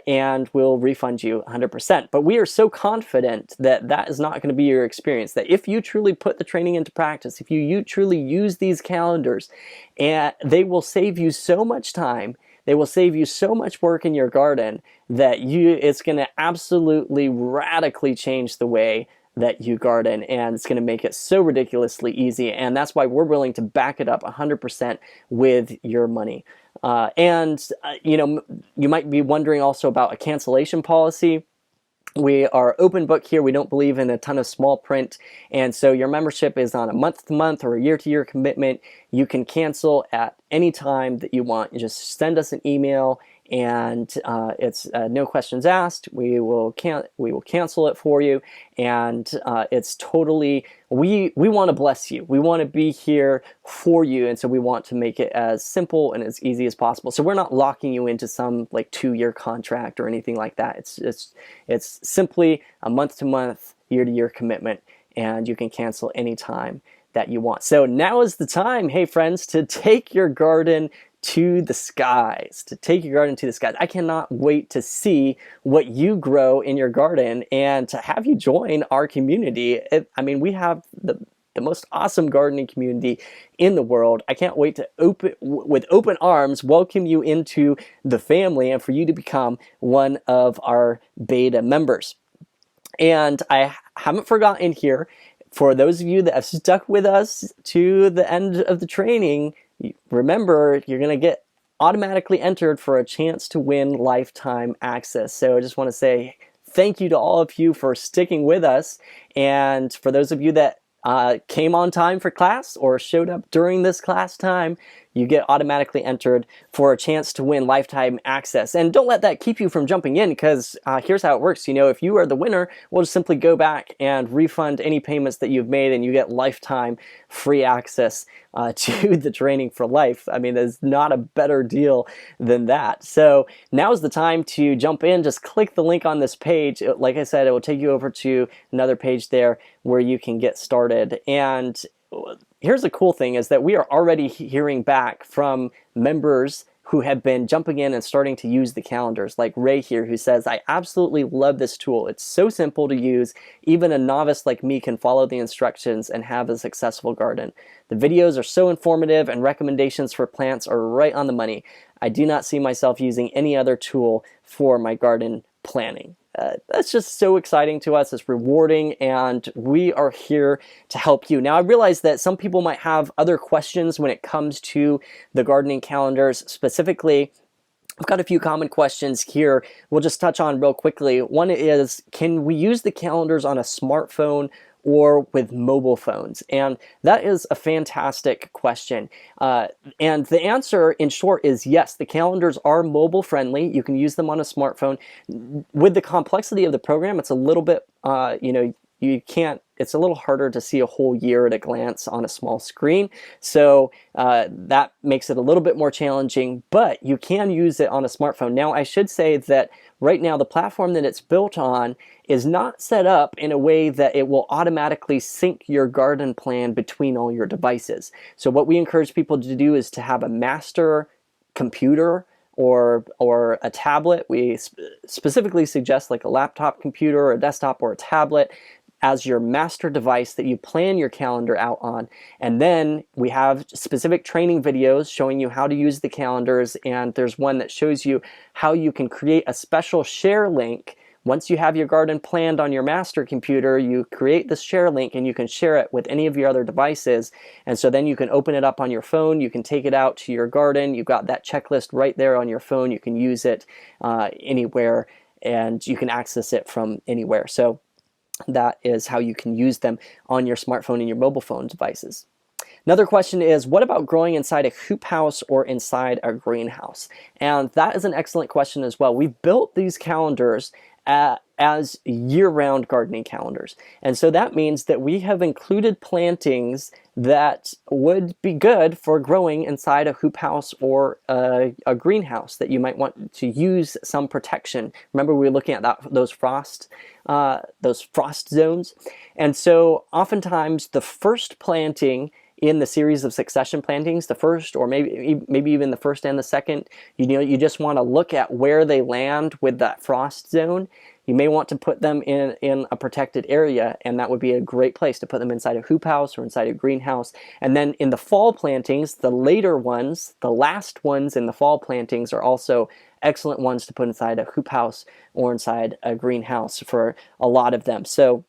And we'll refund you 100%. But we are so confident that that is not going to be your experience, that if you truly put the training into practice, if you truly use these calendars, and they will save you so much time, they will save you so much work in your garden, that it's going to absolutely radically change the way that you garden, and it's going to make it so ridiculously easy. And that's why we're willing to back it up 100% with your money. You might be wondering also about a cancellation policy. We are open book here. We don't believe in a ton of small print. And so your membership is on a month-to-month or a year-to-year commitment. You can cancel at any time that you want. You just send us an email, and it's no questions asked. We will cancel it for you, and it's totally, we want to bless you. We want to be here for you, and so we want to make it as simple and as easy as possible. So we're not locking you into some like 2-year contract or anything like that. It's simply a month-to-month, year-to-year commitment, and you can cancel anytime that you want. So now is the time, hey friends, to take your garden to the skies, I cannot wait to see what you grow in your garden and to have you join our community. We have the most awesome gardening community in the world. I can't wait to with open arms welcome you into the family and for you to become one of our beta members. And I haven't forgotten here, for those of you that have stuck with us to the end of the training, remember, you're going to get automatically entered for a chance to win lifetime access. So I just want to say thank you to all of you for sticking with us. And for those of you that came on time for class or showed up during this class time, you get automatically entered for a chance to win lifetime access. And don't let that keep you from jumping in, because here's how it works. You know, if you are the winner, we'll just simply go back and refund any payments that you've made, and you get lifetime free access to the training for life. I mean, there's not a better deal than that. So now's the time to jump in. Just click the link on this page. Like I said, it will take you over to another page there where you can get started. And here's the cool thing, is that we are already hearing back from members who have been jumping in and starting to use the calendars, like Ray here, who says, I absolutely love this tool. It's so simple to use. Even a novice like me can follow the instructions and have a successful garden. The videos are so informative, and recommendations for plants are right on the money. I do not see myself using any other tool for my garden planning. That's just so exciting to us. It's rewarding, and we are here to help you. Now, I realize that some people might have other questions when it comes to the gardening calendars. Specifically, I've got a few common questions here we'll just touch on real quickly. One is, can we use the calendars on a smartphone or with mobile phones? And that is a fantastic question. And the answer, in short, is yes. The calendars are mobile friendly. You can use them on a smartphone. With the complexity of the program, it's a little bit, it's a little harder to see a whole year at a glance on a small screen. So that makes it a little bit more challenging, but you can use it on a smartphone. Now, I should say that right now, the platform that it's built on is not set up in a way that it will automatically sync your garden plan between all your devices. So what we encourage people to do is to have a master computer or a tablet. We specifically suggest like a laptop computer or a desktop or a tablet as your master device that you plan your calendar out on. And then we have specific training videos showing you how to use the calendars, and there's one that shows you how you can create a special share link. Once you have your garden planned on your master computer, you create this share link and you can share it with any of your other devices. And so then you can open it up on your phone, you can take it out to your garden, you've got that checklist right there on your phone, you can use it anywhere, and you can access it from anywhere. So that is how you can use them on your smartphone and your mobile phone devices. Another question is, what about growing inside a hoop house or inside a greenhouse? And that is an excellent question as well. We've built these calendars as year-round gardening calendars. And so that means that we have included plantings that would be good for growing inside a hoop house or a greenhouse that you might want to use some protection. Remember, we were looking at those frost zones. And so oftentimes the first planting in the series of succession plantings, the first or maybe even the first and the second, you just want to look at where they land with that frost zone. You may want to put them in a protected area, and that would be a great place to put them inside a hoop house or inside a greenhouse. And then in the fall plantings, the later ones, the last ones in the fall plantings, are also excellent ones to put inside a hoop house or inside a greenhouse for a lot of them. So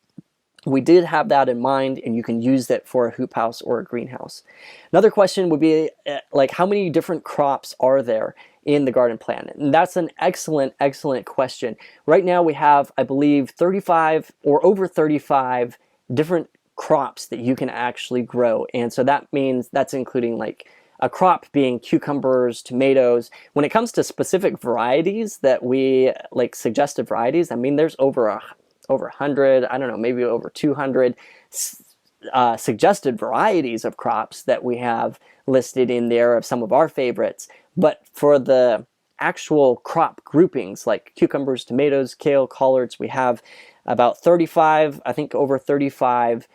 we did have that in mind, and you can use it for a hoop house or a greenhouse. Another question would be, like, how many different crops are there in the garden plan? And that's an excellent, excellent question. Right now we have, I believe, 35 or over 35 different crops that you can actually grow. And so that means that's including like a crop being cucumbers, tomatoes. When it comes to specific varieties that we like, suggested varieties, I mean, there's over 100, I don't know, maybe over 200 suggested varieties of crops that we have listed in there of some of our favorites. But for the actual crop groupings like cucumbers, tomatoes, kale, collards, we have about 35, I think over 35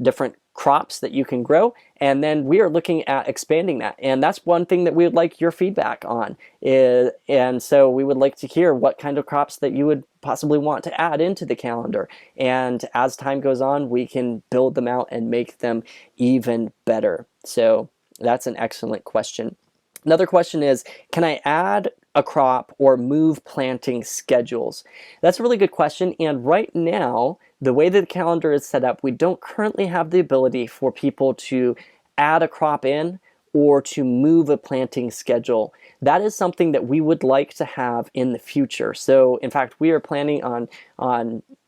different crops that you can grow. And then we are looking at expanding that. And that's one thing that we would like your feedback on. And so we would like to hear what kind of crops that you would possibly want to add into the calendar. And as time goes on, we can build them out and make them even better. So that's an excellent question. Another question is, can I add a crop or move planting schedules? That's a really good question. And right now, the way that the calendar is set up, we don't currently have the ability for people to add a crop in or to move a planting schedule. That is something that we would like to have in the future. So in fact, we are planning on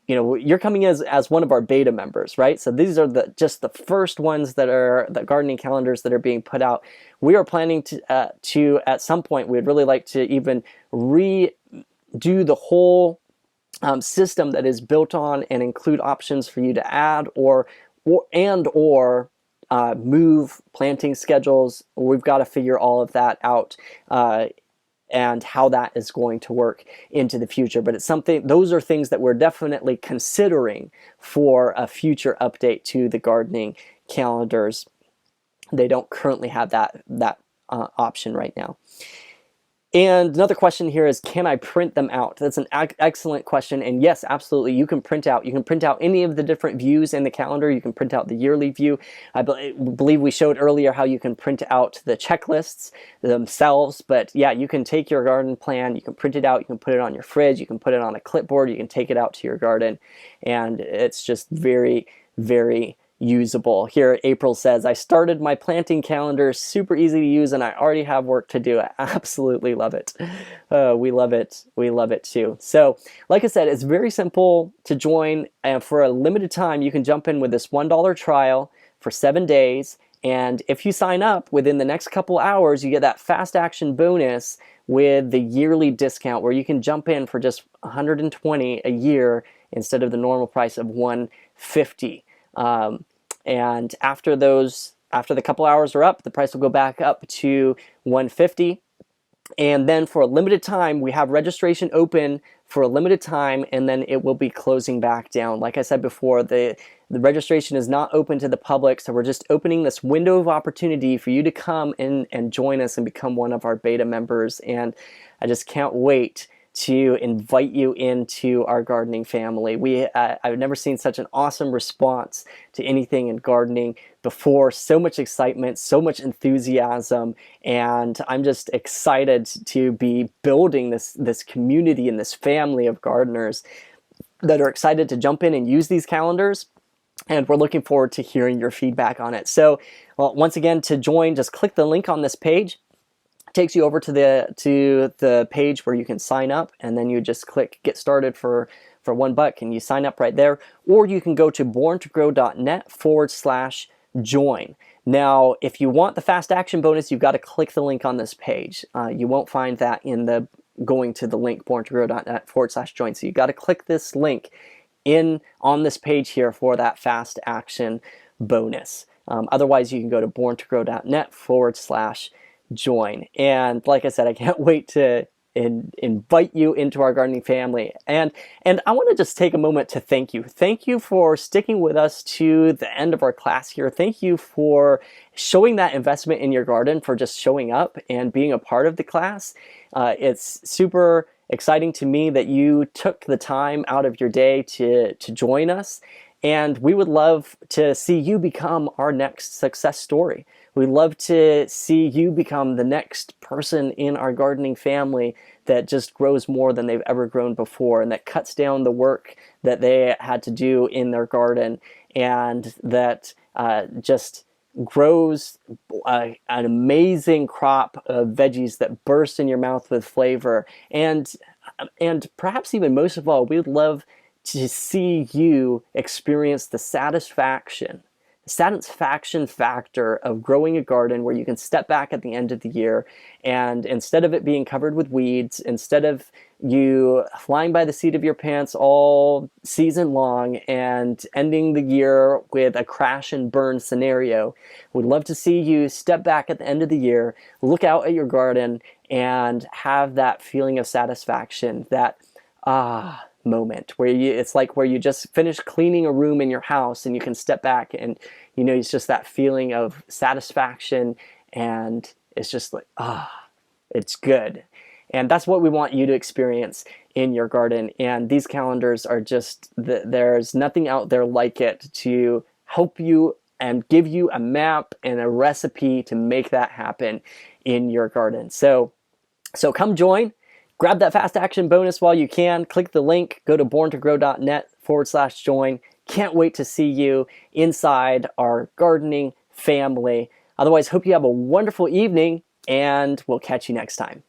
you're coming as one of our beta members, right? So these are just the first ones that are the gardening calendars that are being put out. We are planning to at some point, we'd really like to even redo the whole system that is built on and include options for you to add or move planting schedules. We've got to figure all of that out and how that is going to work into the future. But it's something; those are things that we're definitely considering for a future update to the gardening calendars. They don't currently have that option right now. And another question here is, can I print them out? That's an excellent question. And yes, absolutely, you can print out. You can print out any of the different views in the calendar. You can print out the yearly view. I believe we showed earlier how you can print out the checklists themselves. But yeah, you can take your garden plan, you can print it out, you can put it on your fridge, you can put it on a clipboard, you can take it out to your garden. And it's just very, very usable. Here April says, I started my planting calendar, super easy to use, and I already have work to do. I absolutely love it. We love it. We love it too. So like I said, it's very simple to join, and for a limited time you can jump in with this $1 trial for 7 days, and if you sign up within the next couple hours, you get that fast action bonus with the yearly discount where you can jump in for just $120 a year instead of the normal price of $150. And after the couple hours are up, the price will go back up to $150. And then for a limited time, we have registration open for a limited time, and then it will be closing back down. Like I said before, the registration is not open to the public, so we're just opening this window of opportunity for you to come in and join us and become one of our beta members. And I just can't wait to invite you into our gardening family. I've never seen such an awesome response to anything in gardening before. So much excitement, so much enthusiasm, and I'm just excited to be building this community and this family of gardeners that are excited to jump in and use these calendars. And we're looking forward to hearing your feedback on it. So once again, to join, just click the link on this page. Takes you over to the page where you can sign up, and then you just click get started for $1 and you sign up right there. Or you can go to borntogrow.net/join. Now, if you want the fast action bonus, you've got to click the link on this page. You won't find that in the going to the link borntogrow.net/join. So you got to click this link on this page here for that fast action bonus. Otherwise, you can go to borntogrow.net/join. And like I said, I can't wait to invite you into our gardening family. And I want to just take a moment to thank you. Thank you for sticking with us to the end of our class here. Thank you for showing that investment in your garden, for just showing up and being a part of the class. It's super exciting to me that you took the time out of your day to join us. And we would love to see you become our next success story. We'd love to see you become the next person in our gardening family that just grows more than they've ever grown before, and that cuts down the work that they had to do in their garden, and that just grows an amazing crop of veggies that burst in your mouth with flavor. And perhaps even most of all, we'd love to see you experience the satisfaction factor of growing a garden where you can step back at the end of the year, and instead of it being covered with weeds, instead of you flying by the seat of your pants all season long and ending the year with a crash and burn scenario, we'd love to see you step back at the end of the year, look out at your garden, and have that feeling of satisfaction, that moment where it's like where you just finished cleaning a room in your house and you can step back and it's just that feeling of satisfaction, and it's just like it's good. And that's what we want you to experience in your garden. And these calendars are just there's nothing out there like it to help you and give you a map and a recipe to make that happen in your garden. So come join. Grab that fast action bonus while you can. Click the link, go to borntogrow.net/join. Can't wait to see you inside our gardening family. Otherwise, hope you have a wonderful evening, and we'll catch you next time.